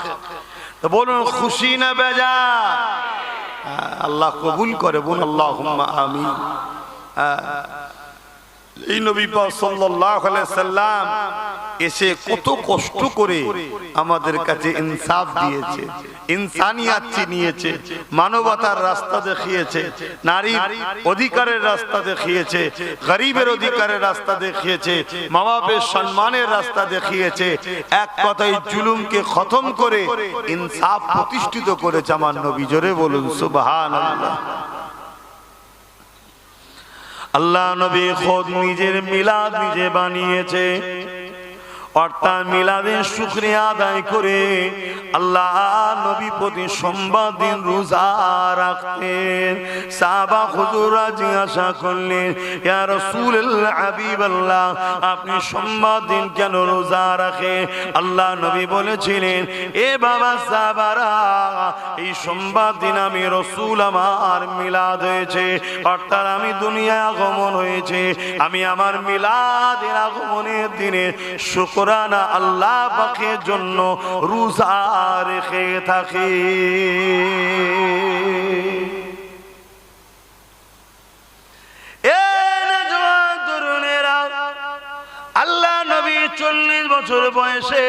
তো বলুন খুশি না বেজার? আল্লাহ কবুল করে, বলুন আল্লাহুম্মা আমিন। এই নবী পাক সাল্লাল্লাহু আলাইহি সাল্লাম এসে কত কষ্ট করে আমাদের কাছে ইনসাফ দিয়েছে, ইনসানিয়াত চিনিয়েছে, মানবতার রাস্তা দেখিয়েছে, নারীর অধিকারের রাস্তা দেখিয়েছে, গরিবের অধিকারের রাস্তা দেখিয়েছে, মা বাপের সম্মানের রাস্তা দেখিয়েছে। এক কথায় জুলুমকে খতম করে ইনসাফ প্রতিষ্ঠিত করেছে আমার নবী। জোরে বলুন সুবহানাল্লাহ। আল্লাহ নবী খোদ নিজের মিলাদ নিজে বানিয়েছে, অর্থাৎ মিলাদের শুকরিয়া আদায় করে আল্লাহ নবী প্রতি সোমবার দিন রোজা রাখতেন। সাহাবা হুজুররা জিজ্ঞাসা করলেন, ইয়া রাসূলুল্লাহ হাবিবাল্লাহ, আপনি সোমবার দিন কেন রোজা রাখেন? আল্লাহ নবী বলেছিলেন, এ বাবা সাহাবারা, এই সোমবার দিন আমি রাসূল আমার মিলাদ হয়েছে, অর্থাৎ আমি দুনিয়ায় আগমন হয়েছে, আমি আমার মিলাদের আগমনের দিনে শুকর আল্লাহ পাকের জন্য রোজা রেখে থাকি। আল্লাহ নবী 40 বছর বয়সে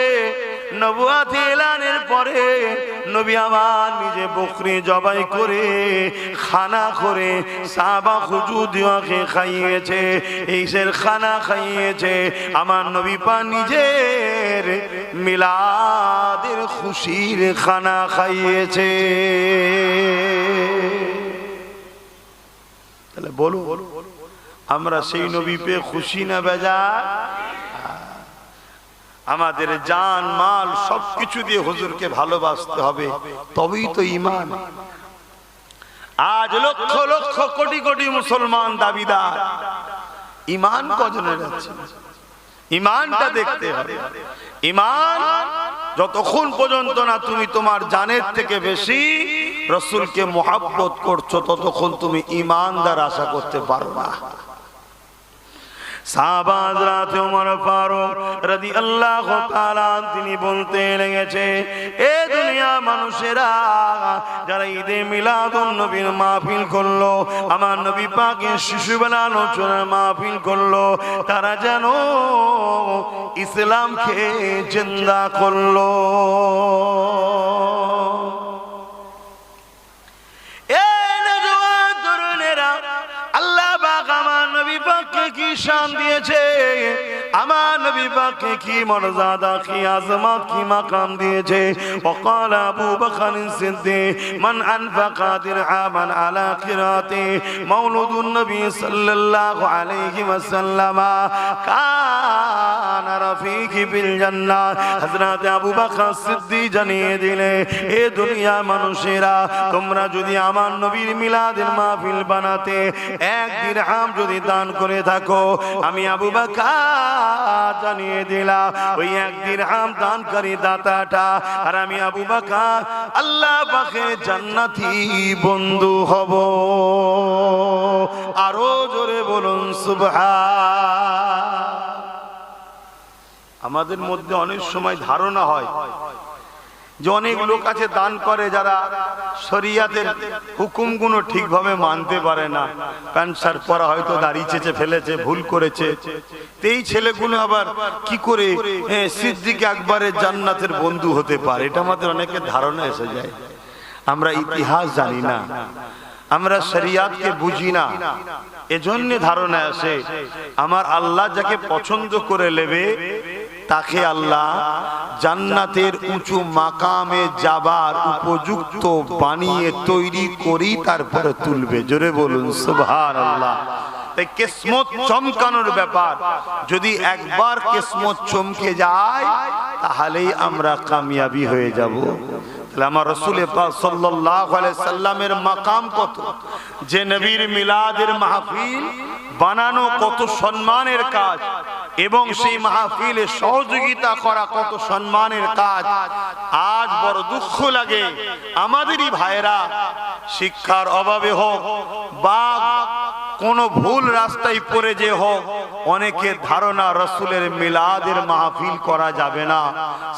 নবুয়ত এলানের পরে নবী আমার নিজে বকরি জবাই করে খানা করে সাহাবা হুজুরদেরকে খাইয়েছে, এইসের খানা খাইয়েছে। আমার নবী পাক নিজের মিলাদের খুশির খানা খাইয়েছে। তাহলে বলো আমরা সেই নবী পেয়ে খুশি না বেজার? আমাদের জান মাল সবকিছু দিয়ে হুজুরকে ভালোবাসতে হবে, তবেই তো ঈমান। আজ লক্ষ লক্ষ কোটি কোটি মুসলমান দাবিদার, ঈমান কজনের আছে? ঈমানটা দেখতে হবে। ঈমান যতক্ষণ পর্যন্ত না তুমি তোমার জানের থেকে বেশি রাসূলকে মুহাব্বত করছো, ততক্ষণ তুমি ঈমানদার আশা করতে পারো না। সাহাবা হযরত ওমর ফারুক রাদিয়াল্লাহু তাআলা তিনি বলতে লেগেছে, এ দুনিয়া মানুষেরা যারা ঈদে মিলাদুন নবীর মাহফিল করলো, আমার নবী পাকের শিশুবেলা আলোচনার মাহফিল করলো, তারা যেন ইসলামকে জিন্দা করলো। শান দিয়েছে, আমার নবী পাককে কি মর্যাদা, কি আজমত, কি মাকাম দিয়েছে। وقال أبو بكر الصديق من أنفق درهما على قراءة مولود النبي صلى الله عليه وسلم كان رفيق في الجنة। হযরত আবু বকর সিদ্দিক জানিয়ে দিলে, এ দুনিয়া মানুষেরা, তোমরা যদি আমার নবীর মিলাদের মাহফিল বানাতে 1 দিরহাম যদি দান করে থাকো, আমি আবু বকর জানিয়ে দিলাম ওই 1 দিরহাম দানকারী দাতাটা আর আমি আবু বকর আল্লাহ পাকের জান্নাতি বন্ধু হব। আরো জোরে বলুন সুবহান। আমাদের মধ্যে অনেক সময় ধারণা হয় যে অনেক লোক আছে দান করে যারা শরিয়াতের হুকুমগুলো ঠিকভাবে মানতে পারে না, প্যান্ট শার্ট পরা হয়তো দাড়ি চেঁচে ফেলেছে, ভুল করেছে, এই ছেলেগুলো আবার কি করে সিদ্দিক আকবরের জান্নাতের বন্ধু হতে পারে, এটা আমাদের অনেকের ধারণা এসে যায়। আমরা ইতিহাস জানি না, আমরা শরিয়াতকে বুঝি না, এজন্য ধারণা আসে আমার আল্লাহ যাকে পছন্দ করে নেবে তাকে আল্লাহ জান্নাতের উঁচু মাকামে যাবার উপযুক্ত বানিয়ে তৈরি করি তারপরে তুলবে। জোরে বলুন সুবহানাল্লাহ। তাই কিসমত চমকানোর ব্যাপার, যদি একবার কিসমত চমকে যায় তাহলেই আমরা কামিয়াবি হয়ে যাব। আমার রাসূল পাক সাল্লাল্লাহু আলাইহি সাল্লামের মাকাম কত, যে নবীর মিলাদের মাহফিল বানানো কত সম্মানের কাজ এবং সেই মাহফিলে সহযোগিতা করা কত সম্মানের কাজ। আজ বড় দুঃখ লাগে আমাদেরই ভাইরা শিক্ষার অভাবে হোক বা কোন ভুল রাস্তায় পড়ে যে হোক, অনেকের ধারণা রাসূলের মিলাদের মাহফিল করা যাবে না,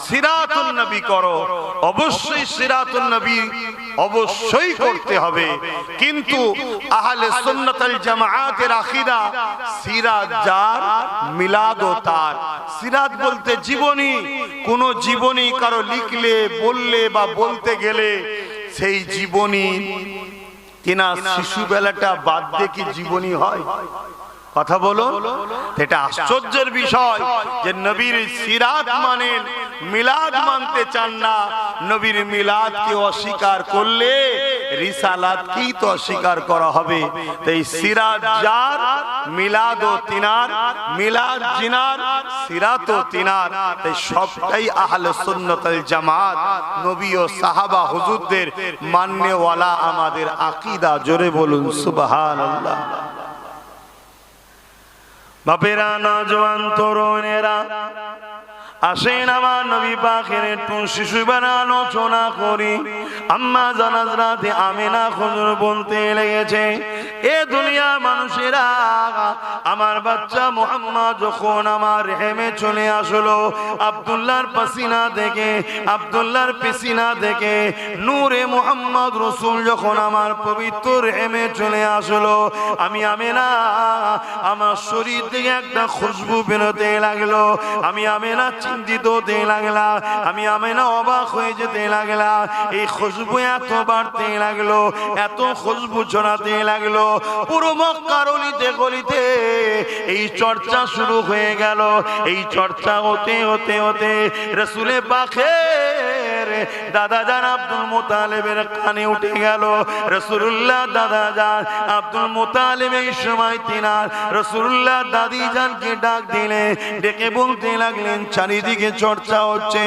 সিরাতুন নবী করো। অবশ্যই সিরাতুন নবী অবশ্যই করতে হবে, কিন্তু আহলে সুন্নাত ওয়াল জামাআতের আকীদা সিরাত যার মিলাদও তার। সিরাত বলতে জীবনী, কোন জীবনী কারো লিখলে বললে বা বলতে গেলে সেই জীবনী কিনা শিশু বেলাটা বাদ দিয়ে কি জীবনী হয়? কথা বলো। এটা আশ্চর্যের বিষয় যে নবীর সিরাত মানেন, মিলাদ মানতে চান না। নবীর মিলাদকে অস্বীকার করলে রিসালাতকেই তো অস্বীকার করা হবে। তাই সিরাত যার, মিলাদও তিনার, মিলাদ জিনার, সিরাতও তিনার। তাই সবটাই আহলে সুন্নাত ওয়াল জামাত, নবী ও সাহাবা হুজুরদের মাননেওয়ালা আমাদের আকীদা। জোরে বলুন সুবহানাল্লাহ। বাপেরা, নওজোয়ান তরুণেরা, আসেন আমার নবী পাকের একটু শিশুবেলা আলোচনা করি। আম্মা জান হযরত আমিনা হুজুর বলতে লেগেছে, এ দুনিয়া মানুষেরা, আমার বাচ্চা মুহাম্মদ যখন আমার রেহেমে চলে আসলো, আব্দুল্লাহর পাসিনা থেকে, আব্দুল্লাহর পিসিনা থেকে নূরে মুহাম্মদ রাসূল যখন আমার পবিত্র রেহেমে চলে আসলো, আমি আমিনা আমার শরীর থেকে একটা খুশবু বেরোতে লাগলো। আমি আমিনা চিন্তিত হতে লাগলাম, আমি আমিনা অবাক হয়ে যেতে লাগলাম। এই খুশবু এত বাড়তে লাগলো, এত খুশবু ছড়াতে লাগলো, পুরো মক্কার অলিতে গলিতে এই চর্চা শুরু হয়ে গেল। এই চর্চা হতে হতে হতে রাসূলে পাকের দাদা জান আব্দুল মুতালিবের কানে উঠে গেল। রাসূলুল্লাহ দাদা জান আব্দুল মুতালিব এই সময় তিনার রাসূলুল্লাহ দাদি জানকে ডাক দিলে, ডেকে বলতে লাগলেন, চারিদিকে চর্চা হচ্ছে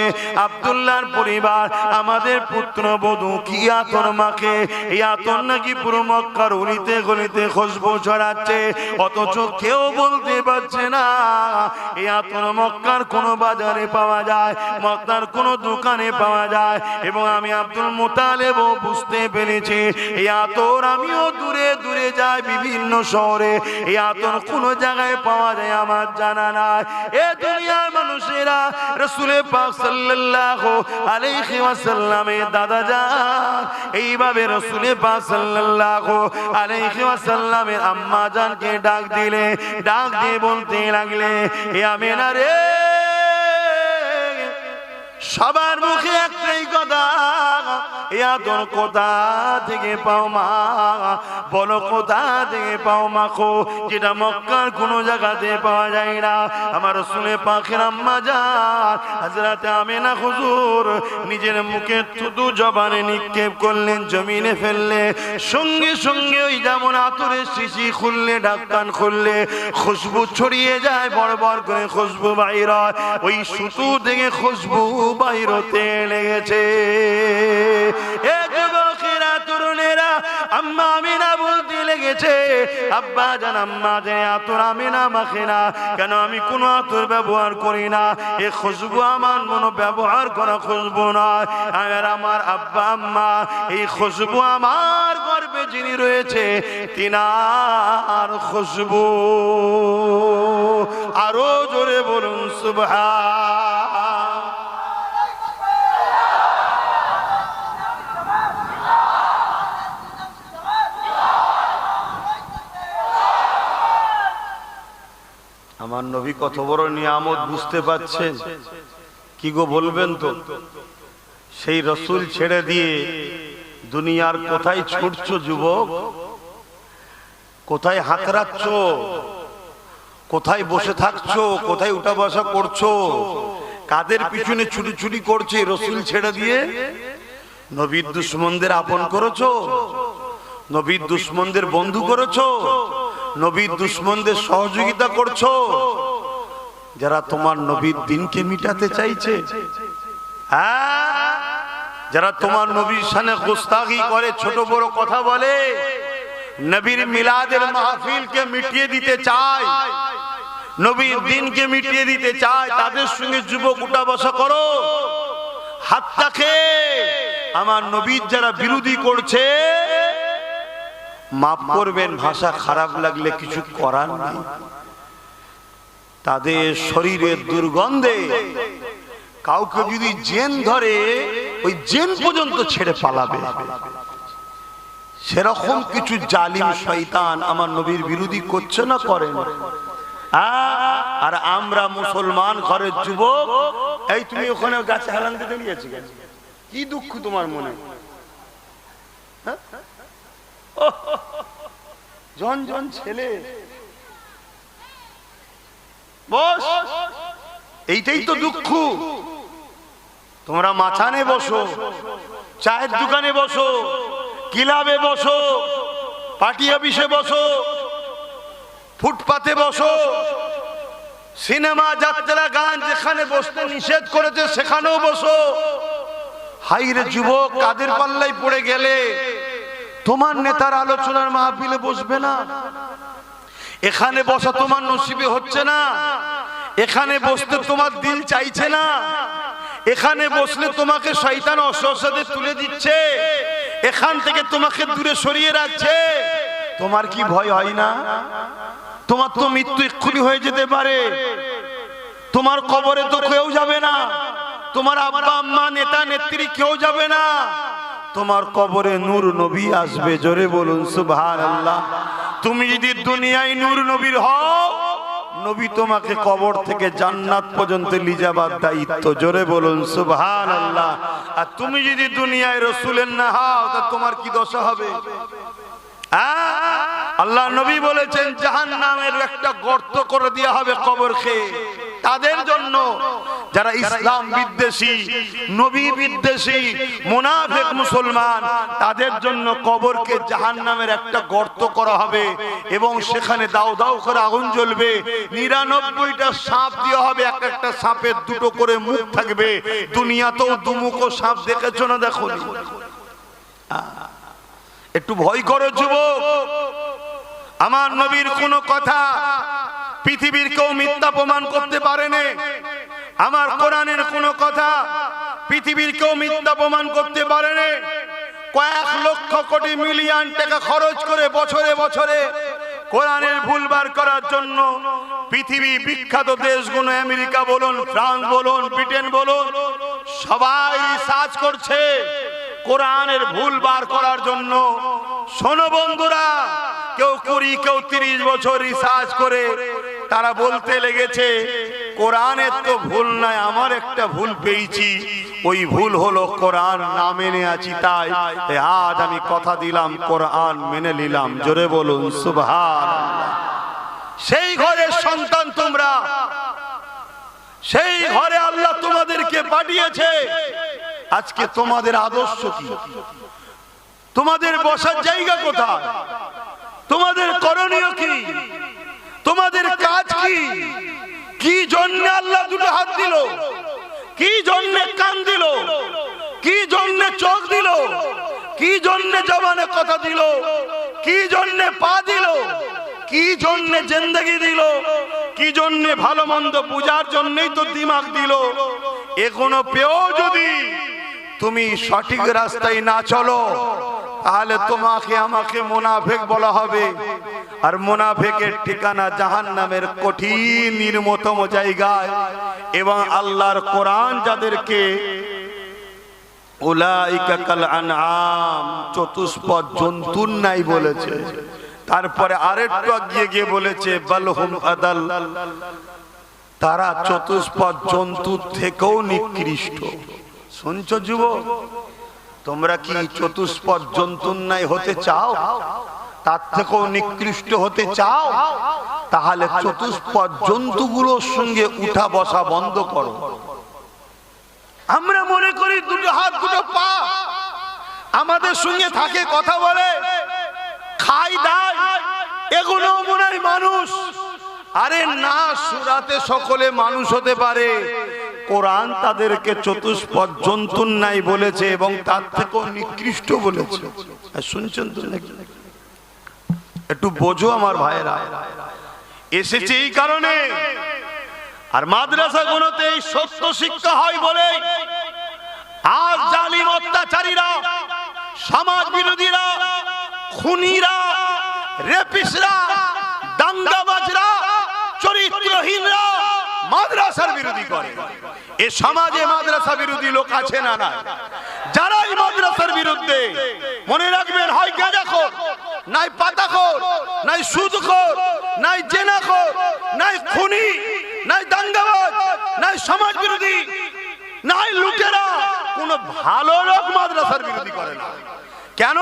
আব্দুল্লাহর পরিবার আমাদের পুত্রবধূ কি আতর মাখে, এই আতর নাকি পুরো মক্কার অলিতে গলিতে খুশবু ছড়াচ্ছে, অথচ কেউ বলতে পারছে না এই আতর মক্কার কোন বাজারে পাওয়া যায়, মক্কার কোন দোকানে পাওয়া যায়। এবং আমি আব্দুল মুতালিব বুঝতে পেরেছি এই আতর আমিও দূরে দূরে যাই বিভিন্ন শহরে, এই আতর কোন জায়গায় পাওয়া যায় আমার জানা নাই। এ দুনিয়ার মানুষেরা, রাসূল পাক সাল্লাল্লাহু আলাইহি ওয়াসাল্লামের দাদা জান এইভাবে রাসূল পাক সাল্লাল্লাহু আলাইহি ওয়াসাল্লামের আম্মা জানকে ডাক দিলে, ডাক দিয়ে বলতে লাগলে, এ আমিনা রে, সবার মুখে একটাই কথা, এই আদর কোথা থেকে পাও মা, বলো কোথা থেকে পাও মা গো, যেটা মক্কার কোনো জায়গাতে পাওয়া যায় না। আমার রাসূলে পাকের আম্মা জান হযরত আমিনা হুজুর নিজের মুখে থুতু জবানে নিক্ষেপ করলেন, জমিনে ফেললে, সঙ্গে সঙ্গে ওই যেমন আতরের শিশি খুললে, ঢাকন খুললে খুশবু ছড়িয়ে যায়, বড় বড় করে খুশবু বাইর হয়, ওই সুতু থেকে খুশবু বাইর হতে লেগেছে। এ যুবকেরা, তরুণেরা, আম্মা আমিনা বলতে লেগেছে, আব্বা জান আম্মা জান আতর আমিনা মাখে না কেন, আমি কোনো আতর ব্যবহার করি না, এ খুশবু আমার মনো ব্যবহার করা খুশবু নয়। আর আমার আব্বা আম্মা এই খুশবু আমার গর্ভে যিনি রয়েছে তিনার খুশবু। আরো জোরে বলুন সুবহান। আমার নবী কত বড় নিয়ামত বুঝতে পাচ্ছেন? কি গো বলবেন তো? সেই রসুল ছেড়ে দিয়ে দুনিয়ার কোথায় ছুটছো যুবক? কোথায় হাতড়াচ্ছ? কোথায় বসে থাকছো? কোথায় উঠা বসা করছো? কাদের পিছনে ছুটি করছে? রসুল ছেড়ে দিয়ে নবীর দুশমনদের আপন করেছো, নবীর দুশমনদের বন্ধু করেছো, নবীর দুশমনদের সহযোগিতা করছো, যারা তোমার নবীর দিনকে মিটাতে চাইছে, হ্যাঁ, যারা তোমার নবীর শানে গুস্তাখি করে, ছোট বড় কথা বলে, নবীর মিলাদের মাহফিলকে মিটিয়ে দিতে চায়, নবীর দিনকে মিটিয়ে দিতে চায়, তাদের সঙ্গে যুবক উঠা বসা করো। হাতটাকে আমার নবীর যারা বিরোধী করছে, মাফ করবেন, ভাষা খারাপ লাগলে কিছু করার নেই, তাদের শরীরের দুর্গন্ধে কাউকে যদি জেন ধরে, ওই জেন পর্যন্ত ছেড়ে পালাবে। সেরকম কিছু জালিম শয়তান আমার নবীর বিরোধী করছে না, করেন? আর আমরা মুসলমান ঘরের যুবক, এই তুমি ওখানে গাছে হেলান দিতে নিয়েছি, কি দুঃখ তোমার মনে? জন জন ছেলে, বস, এইটাই তো দুঃখ। তোমরা মাছানে বসো, চায়ের দোকানে বসো, ক্লাবে বসো, পার্টি অফিসে বসো, ফুটপাতে বসো, সিনেমা, যাত্রা, গান যেখানে বসতে নিষেধ করেছে সেখানেও বসো। হাইরে যুবক, কাদের পাল্লাই পড়ে গেলে? তোমার নেতার আলোচনার মাহফিলে বসবে না, এখানে বসা তোমার নসিবে হচ্ছে না, এখানে বসতে তোমার দিল চাইছে না, এখানে বসলে তোমাকে শয়তান অসহসাদে তুলে দিচ্ছে, এখান থেকে তোমাকে দূরে সরিয়ে রাখছে। তোমার কি ভয় হয় না? তোমার তো মৃত্যু এক্ষুনি হয়ে যেতে পারে, তোমার কবরে তো কেউ যাবে না, তোমার আব্বা আম্মা নেতা নেত্রী কেউ যাবে না, তোমার কবরে নূর নবী আসবে। জোরে বলুন সুবহানাল্লাহ। তুমি যদি দুনিয়ায় নূর নবীর হও, নবী তোমাকে কবর থেকে জান্নাত পর্যন্ত নিয়ে যাবার দায়িত্ব। জোরে বলুন সুবহানাল্লাহ। আর তুমি যদি দুনিয়ায় রাসূলের না হও, তা তোমার কি দশা হবে? আল্লাহ নবী বলেছেন, জাহান্নামের একটা গর্ত করে দেওয়া হবে কবরকে তাদের জন্য যারা ইসলাম বিদ্বেষী, নবী বিদ্বেষী, মুনাফিক মুসলমান, তাদের জন্য কবরকে জাহান্নামের একটা গর্ত করা হবে এবং সেখানে দাও দাও করে আগুন জ্বলবে। 99টা সাপ দেওয়া হবে, এক একটা সাপের দুটো করে মুখ থাকবে। দুনিয়াতেও দুমুখো সাপ দেখেছো না? দেখো, একটু ভয় করো যুবক। আমার নবীর কোন কথা পৃথিবীর কেউ মিথ্যা প্রমাণ করতে পারেনি। আমার কোরআনের কোন কথা পৃথিবীর কেউ মিথ্যা প্রমাণ করতে পারেনি। কয়েক লক্ষ কোটি মিলিয়ন টাকা খরচ করে বছরে বছরে কোরআনের ভুল বার করার জন্য পৃথিবী বিখ্যাত দেশগুলো, আমেরিকা বলুন, ফ্রান্স বলুন, ব্রিটেন বলুন, সবাই রিসার্চ করছে কোরআনের ভুল বার করার জন্য। শোনো বন্ধুরা, কেউ 20 কেউ 30 বছর রিসার্চ করে তারা বলতে লেগেছে কোরআনের তো ভুল নাই, আমার একটা ভুল পেয়েছি, ওই ভুল হলো কোরআন না মেনে আছি। তাই আজ আমি কথা দিলাম, কোরআন মেনে নিলাম। জোরে বলুন সুবহানাল্লাহ। সেই ঘরের সন্তান তোমরা, সেই ঘরে আল্লাহ তোমাদেরকে পাঠিয়েছে। আজকে তোমাদের আদর্শ কি? তোমাদের বসার জায়গা কোথায়? তোমাদের করণীয় কি? তোমাদের কাজ কি? কি জন্য আল্লাহ দুটো হাত দিল? কি জন্য কান দিল? কি জন্য চোখ দিল? কি জন্য জবানে কথা দিল? কি জন্য পা দিল? কি জন্য জিন্দেগি দিল? কি জন্য ভালো মন্দ বুঝার জন্যই তো দিমাগ দিল। এখনো পেও যদি তুমি সঠিক রাস্তায় না চলো, তাহলে তোমাকে আমাকে মুনাফিক বলা হবে। আর মুনাফিকের ঠিকানা জাহান্নামের কঠিন নির্মমতম জায়গায়। এবং আল্লাহর কোরআন যাদেরকে উলাইকা কাল আনআম, চতুষ্পদ জন্তুর নাই বলেছে, তারপরে আরেকটু এগিয়ে গিয়ে বলেছে বালহুম আদাল, তারা চতুষ্পদ জন্তুর থেকেও নিকৃষ্ট। শুনছো যুবক, তোমরা কি চতুষ্পদ জন্তুর নাই হতে চাও? তার থেকেও নিকৃষ্ট হতে চাও? তাহলে চতুষ্পদ জন্তুগুলোর সঙ্গে উঠা বসা বন্ধ করো। আমরা মনে করি দুটো হাত দুটো পা আমাদের সঙ্গে থাকে, কথা বলে, খাই দায়, এগুলো মনে হয় মানুষ। আরে না, সূরাতে সকলে মানুষ হতে পারে। কোরআন তাদেরকে চতুষ্পদ জন্তুর নাই বলেছে এবং তার থেকেও নিকৃষ্ট বলেছে। শুনছেন তো নাকি? একটু বোঝো আমার ভাইয়েরা। এসেছে এই কারণে। আর মাদ্রাসাগুলোতে এই সত্য শিক্ষা হয় বলে আজ জালিম অত্যাচারীরা, সমাজ বিরোধীরা, খুনিরা, রেপিস্টরা, দাঙ্গাবাজরা, চরিত্রহীনরা মাদ্রাসার বিরোধী করে। এ সমাজে মাদ্রাসা বিরোধী লোক আছে না? না। যারাই মাদ্রাসার বিরুদ্ধে, মনে রাখবেন, হয় গাঁজাখোর, নাই পাতাখোর, নাই সুদখোর, নাই জেনাখোর, নাই খুনি, নাই দাঙ্গাবাজ, নাই সমাজ বিরোধী, নাই লুটেরা, কোন ভালো লোক মাদ্রাসার বিরোধী করে না। কেন?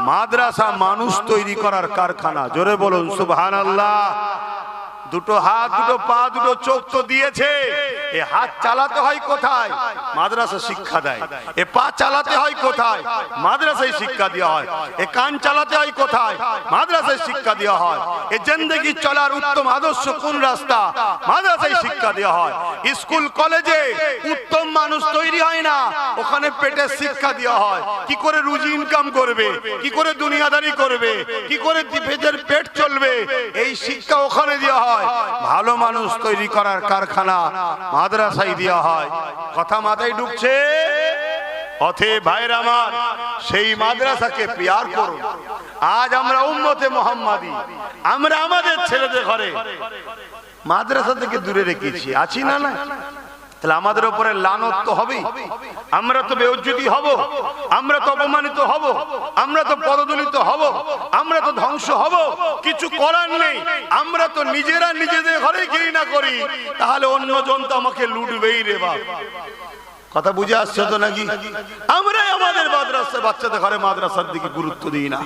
মাদ্রাসা মানুষ তৈরি করার কারখানা। জোরে বলুন সুবহানাল্লাহ। দুটো হাত, দুটো পা, দুটো চোখ তো দিয়েছে। এ হাত চালাতে হয় কোথায়? মাদ্রাসা শিক্ষা দেয়। এ পা চালাতে হয় কোথায়? মাদ্রাসায় শিক্ষা দেওয়া হয়। এ কান চালাতে হয় কোথায়? মাদ্রাসায় শিক্ষা দেওয়া হয়। এ জিন্দেগি চলার উত্তম আদর্শ কোন রাস্তা? মাদ্রাসায় শিক্ষা দেওয়া হয়। স্কুল কলেজে উত্তম মানুষ তৈরি হয় না, ওখানে পেটের শিক্ষা দেওয়া হয়। কি করে রুজি ইনকাম করবে, কি করে দুনিয়াদারি করবে, কি করে পেট চলবে, এই শিক্ষা ওখানে দেওয়া হয়। ভালো মানুষ তৈরি করার কারখানা মাদ্রাসায় দেওয়া হয়। কথা মাথায় ঢুকছে? অতএব ভাইরা আমার, সেই মাদ্রাসাকে পিয়ার করুন। আজ আমরা উম্মতে মুহাম্মাদি, আমরা আমাদের ছেলেদের ঘরে মাদ্রাসা থেকে দূরে রেখেছি, আছি না? না, তাহলে আমাদের উপরে লানত তো হবেই। আমরা তো বেইজ্জতি হব, আমরা তো অপমানিত হব, আমরা তো পদদলিত হব, আমরা তো ধ্বংস হব। কিছু করার নেই। আমরা তো নিজেরা নিজেদের ঘরে ঘৃণা করি, তাহলে অন্যজন তো আমাকে লুটবেই রে বাপ। কথা বুঝে আসছে তো নাকি? আমরাই আমাদের মাদ্রাসা, বাচ্চাদের ঘরে মাদ্রাসার দিকে গুরুত্ব দিই না।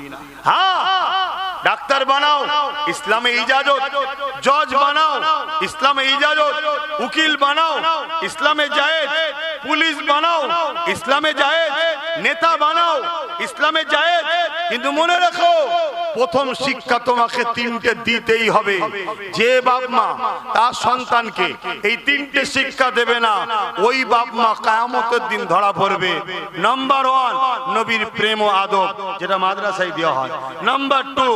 হ্যাঁ, ডাক্তার বানাও, ইসলামে ইজাজত। জজ বানাও, ইসলামে ইজাজত। উকিল বানাও, ইসলামে জায়েজ। পুলিশ বানাও, ইসলামে জায়েজ। নেতা বানাও, ইসলামে জায়েজ। কিন্তু মনে রাখো, প্রথম শিক্ষা তোমাকে তিনটে দিতেই হবে। যে বাপ মা তার সন্তানকে এই তিনটে শিক্ষা দেবে না, ওই বাপ মা কিয়ামতের দিন ধরা পড়বে। নাম্বার 1, নবীর প্রেম ও আদব, যেটা মাদ্রাসায় দেওয়া হয়। নাম্বার 2,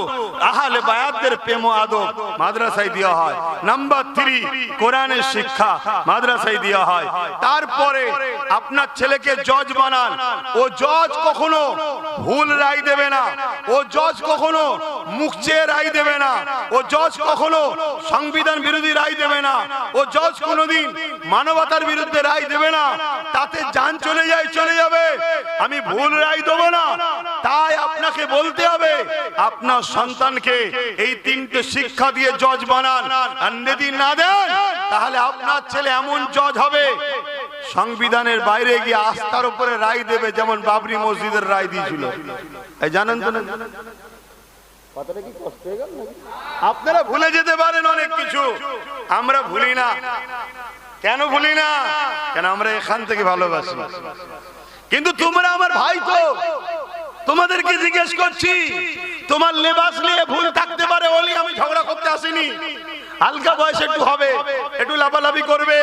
আহলে বায়াতদের প্রেম ও আদব, মাদ্রাসায় দেওয়া হয়। নাম্বার 3, কোরআনের শিক্ষা, মাদ্রাসায় দেওয়া হয়। তারপরে আপনার ছেলেকে জজ বানান। ও জজ কখনো ভুল রায় দেবে না, ও জজ কখনো মুখ চেয়ে রায় দেবে না, ও জজ কখনো সংবিধান বিরোধী রায় দেবে না, ও জজ কোনোদিন মানবতার বিরুদ্ধে রায় দেবে না। তাতে জান চলে যায়, চলে যাবে। আমি ভুল রায় দেবো না, তাই আপনাকে বলতে হবে আপনার সন্তানকে এই তিনটে শিক্ষা দিয়ে জজ বানান, আর যদি না দেন তাহলে আপনার ছেলে এমন জজ হবে সংবিধানের বাইরে গিয়ে আস্থার উপরে রায় দেবে, যেমন বাবরি মসজিদের রায় দিয়েছিল। এই জানেন তো না? কথাটা কি কষ্ট হয়ে গেল নাকি? আপনারা ভুলে যেতে পারেন অনেক কিছু, আমরা ভুলি না। কেন ভুলি না? কেন আমরা এখান থেকে ভালোবাসি। কিন্তু তোমরা আমার ভাই তো, তোমাদেরকে জিজ্ঞেস করছি, তোমার লেবাস নিয়ে ভুল থাকতে পারে বলি আমি ঝগড়া করতে আসিনি। হালকা বয়স একটু হবে, একটু লাফালাফি করবে,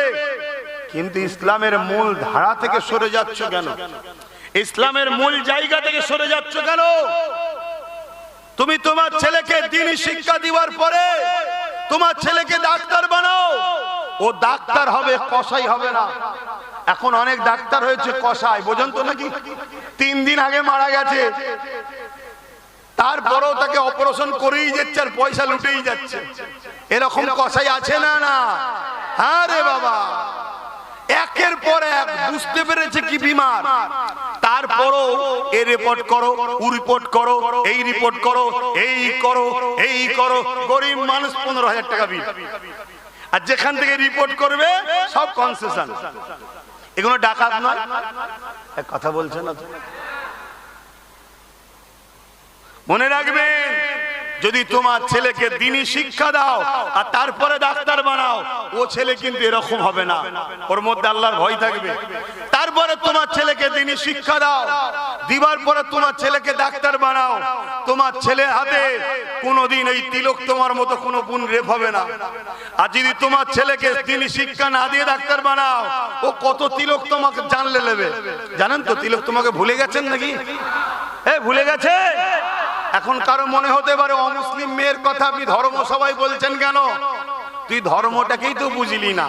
কিন্তু ইসলামের মূল ধারা থেকে সরে যাচ্ছ কেন? ইসলামের মূল জায়গা থেকে সরে যাচ্ছ কেন? তুমি তোমার ছেলেকে দ্বীনি শিক্ষা দেওয়ার পরে তোমার ছেলেকে ডাক্তার বানাও, ও ডাক্তার হবে, কসাই হবে না। এখন অনেক ডাক্তার হয়েছে কসাই, বোঝেন তো নাকি? 3 দিন আগে মারা গেছে, তারপরেও তাকে অপারেশন করেই যাচ্ছে আর পয়সা লুটেই যাচ্ছে। এরকম কসাই আছে না? না। আরে বাবা, একের পর এক বুঝতে পেরেছে কি বিমার, তারপরও এ রিপোর্ট করো, ও রিপোর্ট করো, এই রিপোর্ট করো, এই করো, এই করো। গরিব মানুষ 15,000 টাকা বিল, আর যেখান থেকে রিপোর্ট করবে সব কনসেশন। এগুলো ডাকাত নয়? এক কথা বলছেন না তো? মনে রাখবেন, যদি তোমার ছেলেকে দ্বীনি শিক্ষা দাও আর তারপরে ডাক্তার বানাও, ও ছেলে কিন্তু এরকম হবে না, ওর মধ্যে আল্লাহর ভয় থাকবে। তারপরে তোমার ছেলেকে দ্বীনি শিক্ষা দাও, দিবার পরে তোমার ছেলেকে ডাক্তার বানাও, তোমার ছেলের হাতে কোনোদিন এই তিলক তোমার মতো কোনো বোন রেপ হবে না। আর যদি তোমার ছেলেকে দ্বীনি শিক্ষা না দিয়ে ডাক্তার বানাও, ও কত তিলক তোমাকে জানলে নেবে। জানেন তো তিলক তোমাকে ভুলে গেছেন নাকি? ভুলে গেছে। এখন কারো মনে হতে পারে অমুসলিম মেয়ের কথা আপনি ধর্ম সবাই বলছেন কেন? তুই ধর্মটাকেই তো বুঝলি না।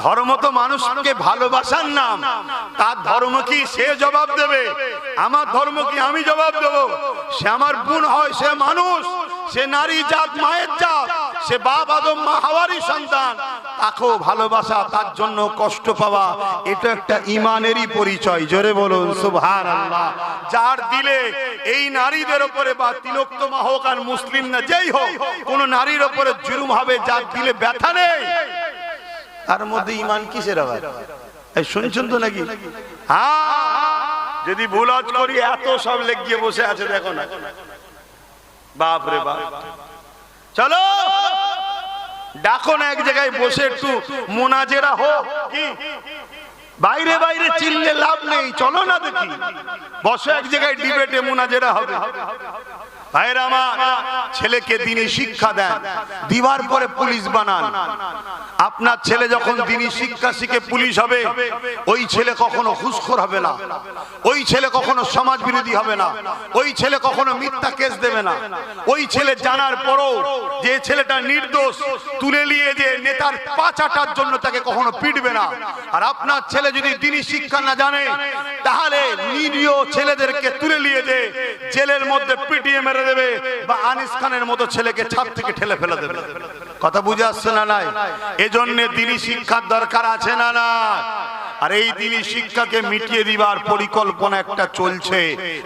ধর্ম তো মানুষকে ভালোবাসার নাম। তার ধর্ম কি সে জবাব দেবে, আমার ধর্ম কি আমি জবাব দেব? সে আমার বোন হয়, সে মানুষ, সে নারী জাত, মায়ের জাত, সে বাপ আদম মা হাওয়ারই সন্তান। তাকেও ভালোবাসা, তার জন্য কষ্ট পাওয়া, এটা একটা ইমানেরই পরিচয়। জোরে বলুন সুবহানাল্লাহ। যার দিলে এই নারীদের উপরে, বা তিলোত্তমা হোক আর মুসলিম না যেই হোক, কোন নারীর উপরে জুলুম হবে, যার দিলে ব্যথা নেই, তার মধ্যে ইমান কিসের আবার? এই শুনছেন তো নাকি? হ্যাঁ, যদি ভুল আজ করি এত সব লেগিয়ে বসে আছে, দেখো না, বাপ রে বাপ। চলো ডাকো না এক জায়গায় বসে, একটু মুনাজেরা হোক। কি বাইরে বাইরে চিল্লে লাভ নেই, চলো না দেখি, বসে এক জায়গায় ডিবেটে মুনাজেরা হবে। ভাইরা আমার, ছেলেকে দ্বীনি শিক্ষা দেন, দিবার পরে পুলিশ বানান। আপনার ছেলে যখন দ্বীনি শিক্ষা শিখে পুলিশ হবে, ওই ছেলে কখনো ঘুষখোর হবে না, ওই ছেলে কখনো সমাজ বিরোধী হবে না, ওই ছেলে কখনো মিথ্যা কেস দেবে না। ওই ছেলে জানার পরও যে ছেলেটা নির্দোষ, তুলে নিয়ে যে নেতার পা চাটার জন্য তাকে কখনো পিটবে না। আর আপনার ছেলে যদি দ্বীনি শিক্ষা না জানে, তাহলে নিরীহ ছেলেদেরকে তুলে নিয়ে যে জেলের মধ্যে পিটিয়ে মেরে দেবে, বা আনিস খানের মতো ছেলেকে ছাদ থেকে ঠেলে ফেলে দেবে। কথা বুঝে আসছে না? নাই? এজন্য দ্বীনি শিক্ষার দরকার আছে না? না। আর এই দ্বীনি শিক্ষাকে মিটিয়ে দিবার পরিকল্পনা একটা চলছে।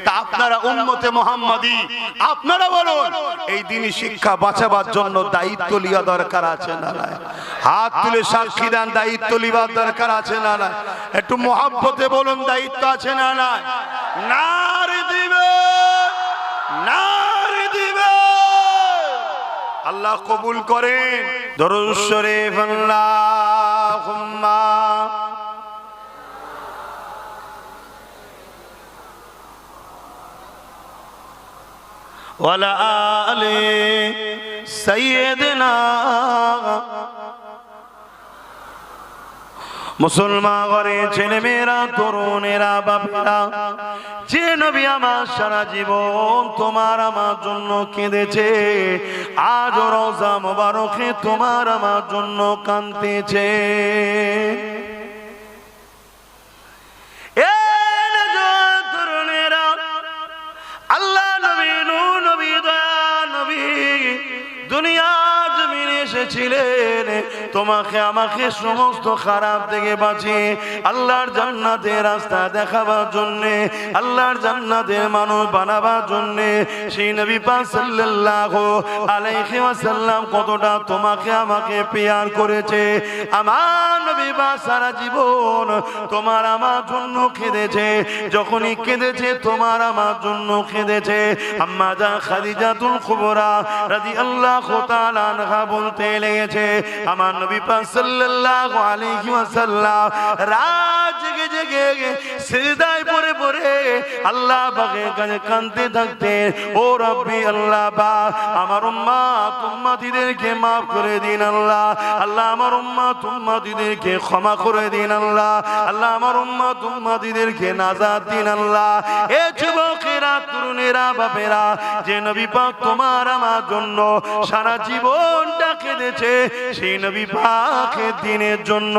তা আপনারা উম্মতে মুহাম্মাদি, আপনারা বলুন, এই দ্বীনি শিক্ষা বাঁচাবার জন্য দায়িত্ব লিয়া দরকার আছে না? নাই? হাত তুলে সাক্ষী দেন, দায়িত্ব লিবার দরকার আছে না? নাই? একটু মহব্বতে বলুন, দায়িত্ব আছে না? নাই? নারে দিবে, নারে দিবে। আল্লাহ কবুল করেন। দরুদ শরীফ আল্লাহুম্মা ওয়ালা আলি সাইয়্যিদিনা। মুসলমান ঘরে ছেলে মেয়েরা, তরুণেরা, বাপেরা, যে নবী আমার সারা জীবন তোমার আমার জন্য কেঁদেছে, আজ রওজা মোবারকে তোমার আমার জন্য কাঁদতেছে। তরুণেরা, আল্লাহ নবী, নবী, দয়া নবী দুনিয়া জমিনে এসেছিলেন তোমাকে আমাকে সমস্ত খারাপ থেকে বাঁচিয়ে আল্লাহর জান্নাতের রাস্তা দেখাবার জন্যে, আল্লাহর জান্নাতের মানুষ বানাবার জন্যে সেই নবী পাক সাল্লাল্লাহু আলাইহি ওয়াসাল্লাম কতটা তোমাকে আমাকে পেয়ার করেছে। আমার নবী পাক সারা জীবন তোমার আমার জন্য কেঁদেছে, যখনই কেঁদেছে তোমার আমার জন্য কেঁদেছে। আম্মা জান খাদিজাতুল কুবরা রাদিয়াল্লাহু তাআলা আনহা বলতে লেগেছে, আমার নবী পাক সাল্লাল্লাহু আলাইহি ওয়াসাল্লাম রাত জেগে জেগে সিজদায় পড়ে পড়ে আল্লাহ পাকের কাছে কাঁদতে থাকতেন, ও রব্বি আল্লাহ পাক আমার উম্মত উম্মতিদেরকে maaf করে দিন আল্লাহ, আল্লাহ আমার উম্মত উম্মতিদেরকে ক্ষমা করে দিন আল্লাহ, আল্লাহ আমার উম্মত উম্মতিদেরকে নাজাত দিন আল্লাহ। এ যুবকেরা, তরুণেরা, বাপেরা, যে নবী পাক তোমার আমার জন্য সারা জীবনটা কেঁদেছে, সেই নবী পাকের দিনের জন্য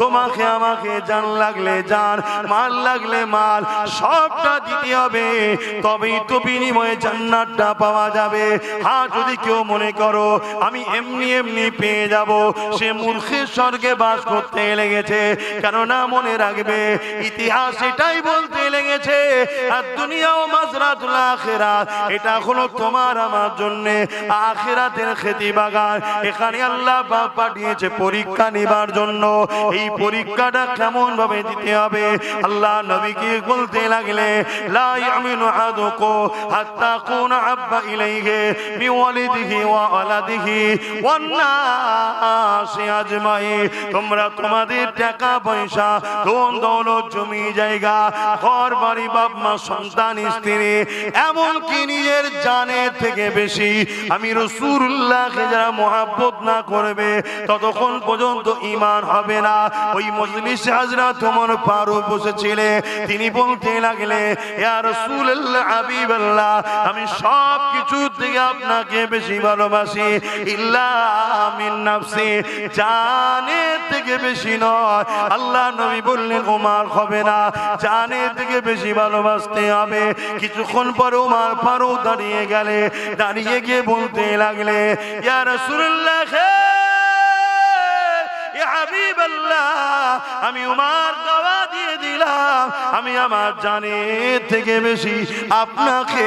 তোমাকে আমাকে জান লাগলে জান, মাল লাগলে মাল, সবটা দিতে হবে, তবেই তো বিনিময়ে জান্নাতটা পাওয়া যাবে। হ্যাঁ, যদি কেউ মনে করো আমি এমনি এমনি পেয়ে যাব, সে মূর্খের স্বর্গে বাস করতে লেগেছে। কেননা মনে রাখবে, ইতিহাস এটাই বলতে লেগেছে, আর দুনিয়া ও মাজরাতুল আখিরাত, এটা হলো তোমার আমার জন্য আখিরাতের খেতি বাগান। এখানে আল্লাহ পাক পাঠিয়েছে পরীক্ষা নিবার জন্য। এই পরীক্ষাটা কেমন ভাবে দিতে হবে, আল্লাহ নবীকে বলতে লাগলে, লা ইয়ামিনু আহাদুকুম হাত্তা কুনা আব্বা ইলাইহি মিন ওয়ালিদিহি ওয়া ওয়ালাদিহি ওয়ান নাসি আজমাইন। তোমরা তোমাদের টাকা পয়সা, ধন দৌলত, জমি জায়গা, ঘর বাড়ি, বাপ মা, সন্তান, স্ত্রী, এমনকি নিজের জানের থেকে বেশি আমি রাসূলুল্লাহকে যারা মহব্বত না করবে ততক্ষণ পর্যন্ত ঈমান হবে না। ওই মজলিসে হযরত ওমর ফারুক বসেছিলেন, তিনি বলতে লাগলে, ইয়া রাসূলুল্লাহ, হাবিবাল্লাহ, আমি সব কিছু থেকে আপনাকে বেশি ভালোবাসি, ইল্লা মিন নাফসি, জানের থেকে বেশি নয়। আল্লাহ নবী বললেন, ওমর হবে না, জানের থেকে বেশি ভালোবাসতে হবে। কিছুক্ষণ পর ওমর ফারুক দাঁড়িয়ে গেলে, দাঁড়িয়ে গিয়ে বলতে লাগলে, ইয়া রাসূলুল্লাহ, ইয়া হাবিবাল্লাহ, আমি ওমর দাওয়া দিয়ে দিলাম, আমি আমার জানের থেকে বেশি আপনাকে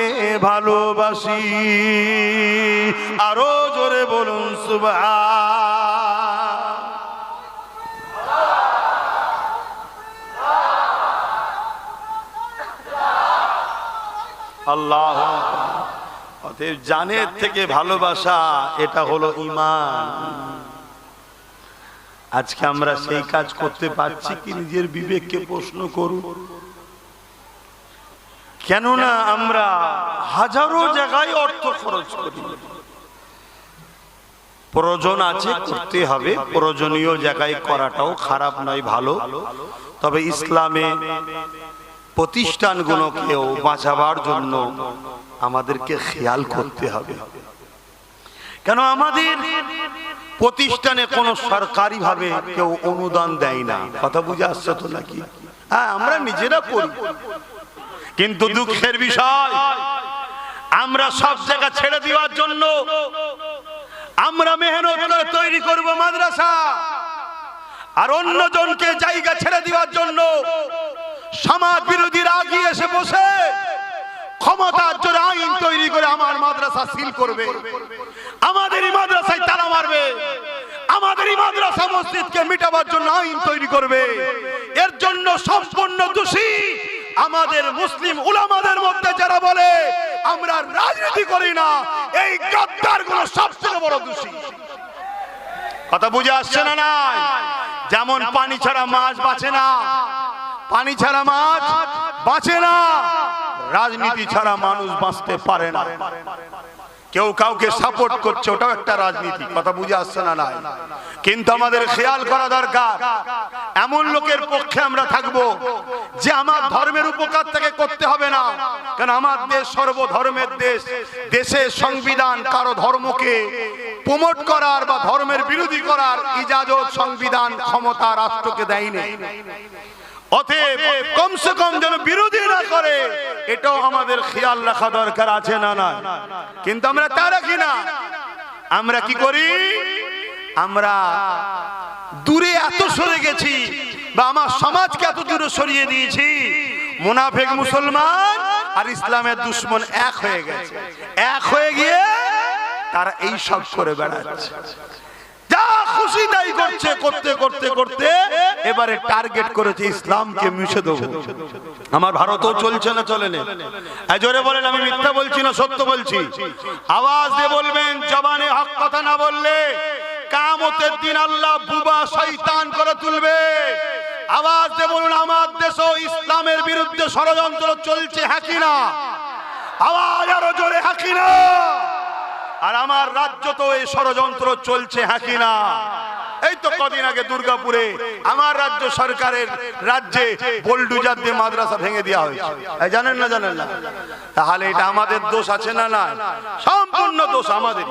ভালোবাসি। আরো জোরে বলুন সুবহান। আল্লাহ, অতএব জানের থেকে ভালোবাসা, এটা হলো ঈমান। আজকে আমরা সেই কাজ করতে পারছি কি? নিজের বিবেককে প্রশ্ন করুন। কেননা আমরা হাজারো জায়গায় অর্থ খরচ করি, প্রয়োজন আছে করতে হবে, প্রয়োজনীয় জায়গায় করাটাও খারাপ নয়, ভালো। তবে ইসলামে প্রতিষ্ঠানগুলোকেও বাঁচাবার জন্য আমাদেরকে খেয়াল করতে হবে। কেন আমাদের প্রতিষ্ঠানে কোনো সরকারি ভাবে কেউ অনুদান দেয় না, কথা বুঝে আসছে তো নাকি? হ্যাঁ, আমরা নিজেরা করি, কিন্তু দুঃখের বিষয় আমরা সব জায়গা ছেড়ে দেওয়ার জন্য আমরা মেহনত করে তৈরি করব মাদ্রাসা, আর অন্যজনকে জায়গা ছেড়ে দেওয়ার জন্য সমাজ বিরোধীরা আগিয়ে এসে বসে ক্ষমতার জোরে আইন তৈরি করে আমার মাদ্রাসা সিল করবে, আমাদেরই মাদ্রাসায় তালা মারবে, আমাদেরই মাদ্রাসা মসজিদকে মিটাবার জন্য আইন তৈরি করবে। এর জন্য সম্পূর্ণ দোষী আমাদের মুসলিম উলামাদের মধ্যে যারা বলে আমরা রাজনীতি করি না, এই গাদ্দারগুলো সবচেয়ে বড় দোষী। কথা বুঝে আসছে না? নাই, যেমন পানি ছাড়া মাছ বাঁচে না, পানি ছাড়া মাছ বাঁচে না, রাজনীতি ছাড়া মানুষ বাঁচতে পারে না। কেউ কাউকে সাপোর্ট করছে, ওটাও একটা রাজনীতি। কথা বুঝে আসছে না? নাই, কিন্তু আমাদের খেয়াল করা দরকার, এমন লোকের পক্ষে আমরা থাকবো যে আমার ধর্মের উপকার থেকে করতে হবে না। কারণ আমার দেশ সর্বধর্মের দেশ, দেশের সংবিধান কারো ধর্মকে প্রমোট করার বা ধর্মের বিরোধী করার ইজাজত সংবিধান ক্ষমতা রাষ্ট্রকে দেয়নি। অতএব কমসে কম যেন বিরোধী না করে, এটাও আমাদের খেয়াল রাখা দরকার আছে না? না, কিন্তু আমরা তা রাখি না। আমরা কি করি? আমরা দূরে এত সরে গেছি বা আমার সমাজকে এত দূরে সরিয়ে দিয়েছি, মুনাফিক মুসলমান আর ইসলামের দুশমন এক হয়ে গেছে। এক হয়ে গিয়ে তারা এই সব করে বেড়াচ্ছে, যা খুশি তাই করছে, করতে করতে করতে এবারে টার্গেট করেছে ইসলামকে মিশে দেবো। আমার ভারতও চলছে না, চলে না? জোরে বলেন, আমি মিথ্যা বলছি না, সত্য বলছি। আওয়াজ দিয়ে বলবেন, জবানে হক কথা না বললে কিয়ামতের দিন আল্লাহ বুবা শয়তান করে তুলবে। আওয়াজ দিয়ে বলুন, আমার দেশও ইসলামের বিরুদ্ধে ষড়যন্ত্র চলছে, হ্যাঁ কি না? আওয়াজ আরো জোরে, হ্যাঁ কি না? আর আমার রাজ্য তো এই ষড়যন্ত্র চলছে, হ্যাঁ কি না? এই তো কদিন আগে দুর্গাপুরে আমার রাজ্য সরকারের রাজ্যে বোলডুজার দিয়ে মাদ্রাসা ভেঙে দেওয়া হয়েছে। জানেন না? জানেন না? তাহলে এটা আমাদের দোষ আছে না? না, সম্পূর্ণ দোষ আমাদের।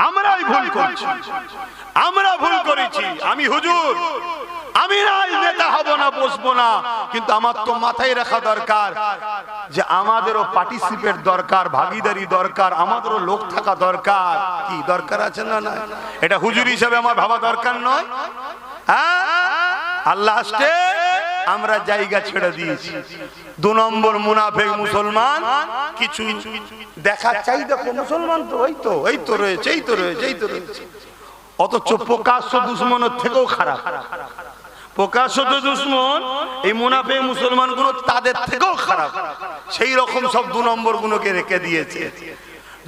আমরাই ভুল করছি, আমরা ভুল করেছি। আমি হুজুর, আমি নেতা হব না, বসবো না, কিন্তু আমার তো মাথায় রাখা দরকার যে আমাদেরও পার্টিসিপেট দরকার, ভাগিদারি দরকার, আমাদেরও লোক থাকা দরকার। কি দরকার আছে না? না, এটা হুজুর হিসেবে আমার ভাবা দরকার নয়? হ্যাঁ, আল্লাহ আসতে আমরা জায়গা ছেড়ে দিয়েছি। 2 নম্বর মুনাফিক মুসলমান কিছু দেখা চাই, দেখো মুসলমান তো এই তো এই তো রয়েছে, এই তো রয়েছে, এই তো রয়েছে, অথচ প্রকাশ্য দুশমনের থেকেও খারাপ। প্রকাশ্য দুশমন এই মুনাফিক মুসলমান গুলো তাদের থেকেও খারাপ। সেই রকম সব 2 নম্বর গুলোকে রেখে দিয়েছে।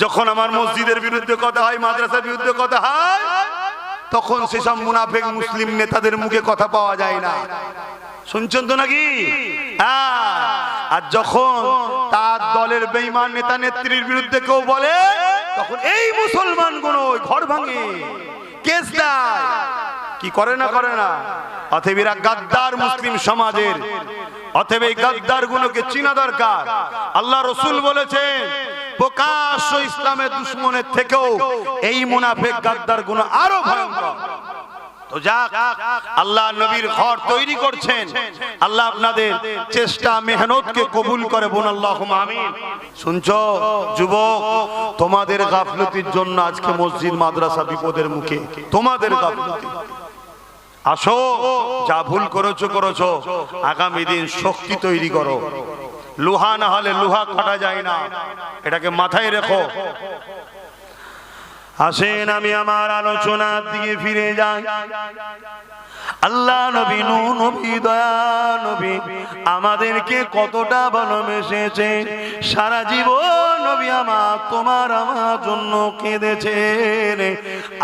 যখন আমার মসজিদের বিরুদ্ধে কথা হয়, মাদ্রাসার বিরুদ্ধে কথা হয়, তখন সেসব মুনাফিক মুসলিম নেতাদের মুখে কথা পাওয়া যায় না। শুনছেন তো নাকি? হ্যাঁ। আর যখন তার দলের বেঈমান নেতা নেত্রীর বিরুদ্ধে কেউ বলে, তখন এই মুসলমান গুলো ঘর ভাঙে, কেস দেয়। কি করে না? করে না? অতএব এরা গাদ্দার মুসলিম সমাজের। অতএব এই গাদ্দার গুলোকে চিনা দরকার। আল্লাহ রসুল বলেছেন, প্রকাশ্য ইসলামের দুশমনের থেকেও এই মুনাফিক গাদ্দার গুলো আরো ভয়ঙ্কর। তো যাক, আল্লাহ নবীর ঘর তৈরি করছেন। আল্লাহ আপনাদের চেষ্টা মেহনতকে কবুল করে, বোন আল্লাহুম্মা আমিন। শুনছো যুবক, তোমাদের গাফলতির জন্য আজকে মসজিদ মাদ্রাসা বিপদের মুখে, তোমাদের গাফলতি। আসো, যা ভুল করেছো করেছো, আগামী দিন শক্তি তৈরি করো। লোহা না হলে লোহা কাটা যায় না, এটাকে মাথায় রেখো। আসেন আমি আমার আলোচনার দিকে ফিরে যাই। আল্লাহ নবী, নূহ নবী, দয়া নবী আমাদেরকে কতটা ভালোবেসেছে। সারা জীবন নবী আমার তোমার আমার জন্য কেঁদেছেন।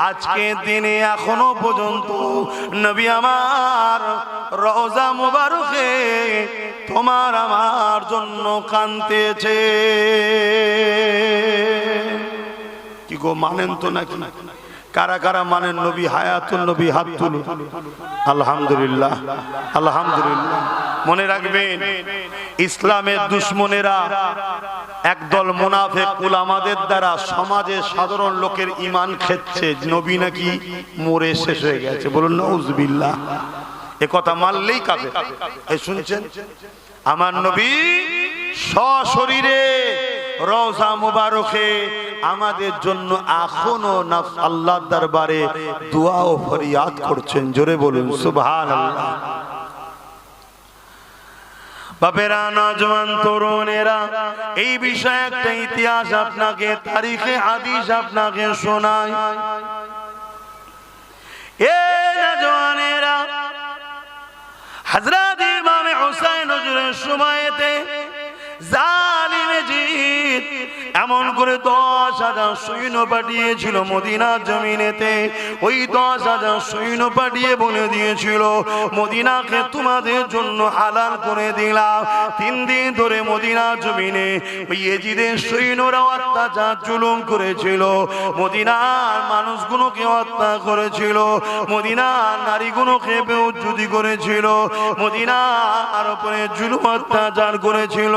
আজকে দিনে এখনো পর্যন্ত নবী আমার রওজা মুবারকে তোমার আমার জন্য কাঁদতেছে। কি গো, মানেন তো নাকি? কারা কারা মানেন নবী হায়াতুন নবী? হাত তুলুন। আলহামদুলিল্লাহ, আলহামদুলিল্লাহ। মনে রাখবেন, ইসলামের দুশমনেরা একদল মুনাফিক উলামাদের দ্বারা সমাজের সাধারণ লোকের ঈমান খেচ্ছে, নবী নাকি মরে শেষ হয়ে গেছে। বলুন নাউজুবিল্লাহ। এ কথা মানলেই কাফের। এই শুনছেন, আমার নবী সশরীরে রওজা মুবারকে আমাদের জন্য এখনো আল্লাহর দরবারে দোয়া ও ফরিয়াদ করছেন। জোরে বলুন সুবহানাল্লাহ। বাপেরা, নওজওয়ান তরুণেরা, এই বিষয়ে একটা ইতিহাস আপনাকে, তারিখে হাদিস আপনাকে শোনাই। এ নওজওয়ানেরা, হযরত ইমাম হুসাইন হুজুরের সময়তে জালিম জিদ এমন করে 10,000 সৈন্য পাঠিয়েছিল মদিনার জমিনেতে। ওই 10,000 সৈন্য পাঠিয়ে বলে দিয়েছিল, মদিনাকে তোমাদের জন্য হালাল করে দিলাম। 3 দিন ধরে মদিনার জমিনে ওই ইয়েজিদের সৈন্যরা অত্যাচার জুলুম করেছিল, মদিনার মানুষগুলোকে হত্যা করেছিল, মদিনার নারীগুলোকে বেউজ্জতি করেছিল, মদিনার উপরে জুলুম অত্যাচার করেছিল।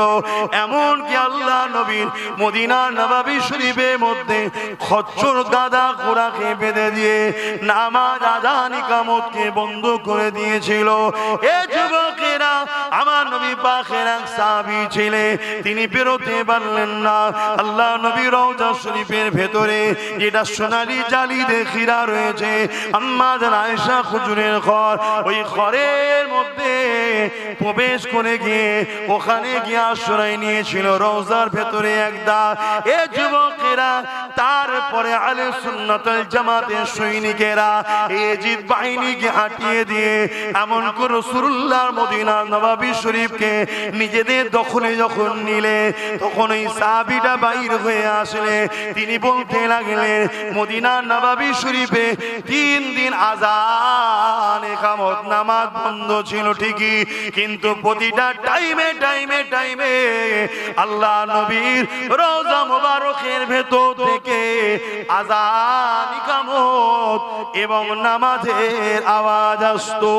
এমনকি আল্লাহ নবীর মদিনার নববী শরীফের মধ্যে খচ্চর গাদা ঘোড়াকে বেঁধে দিয়ে নামাজ আযান ইকামতকে বন্ধ করে দিয়েছিল। এ যুবকেরা, আমার নবী পাকের এক সাহাবী ছিলেন, তিনি বেরোতে পারলেন না। আল্লাহ নবী রওজা শরীফের ভেতরে যেটা সোনালী জালি দিয়ে ঘেরা রয়েছে, আম্মা জান আয়েশা হুজুরের ঘর, ওই ঘরের মধ্যে প্রবেশ করে গিয়ে ওখানে গিয়ে আশ্রয় নিয়েছিল রওজার ভেতরে একদা। এ যুবকেরা, তারপরে আহলে সুন্নাতুল জামাতের সৈনিকেরা ইজিদ বাহিনীকে হাঁটিয়ে দিয়ে এমন করে রাসূলুল্লাহর মদিনার নববী শরীফকে নিজেদের দখলে যখন নিলে, তখন ওই সাহাবীটা বাইর হয়ে আসলে তিনি বলতে লাগলেন, মদিনার নববী শরীফে 3 দিন আযান ইকামত নামাজ বন্ধ ছিল ঠিকই, কিন্তু প্রতিটা টাইমে টাইমে টাইমে আল্লাহ নবীর রওজা মুবারকের ভেতর থেকে আযান ইকামত এবং নামাজের আওয়াজ আসতো।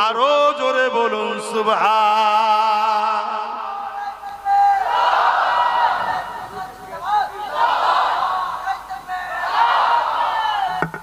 আরো জোরে বলুন সুবহান।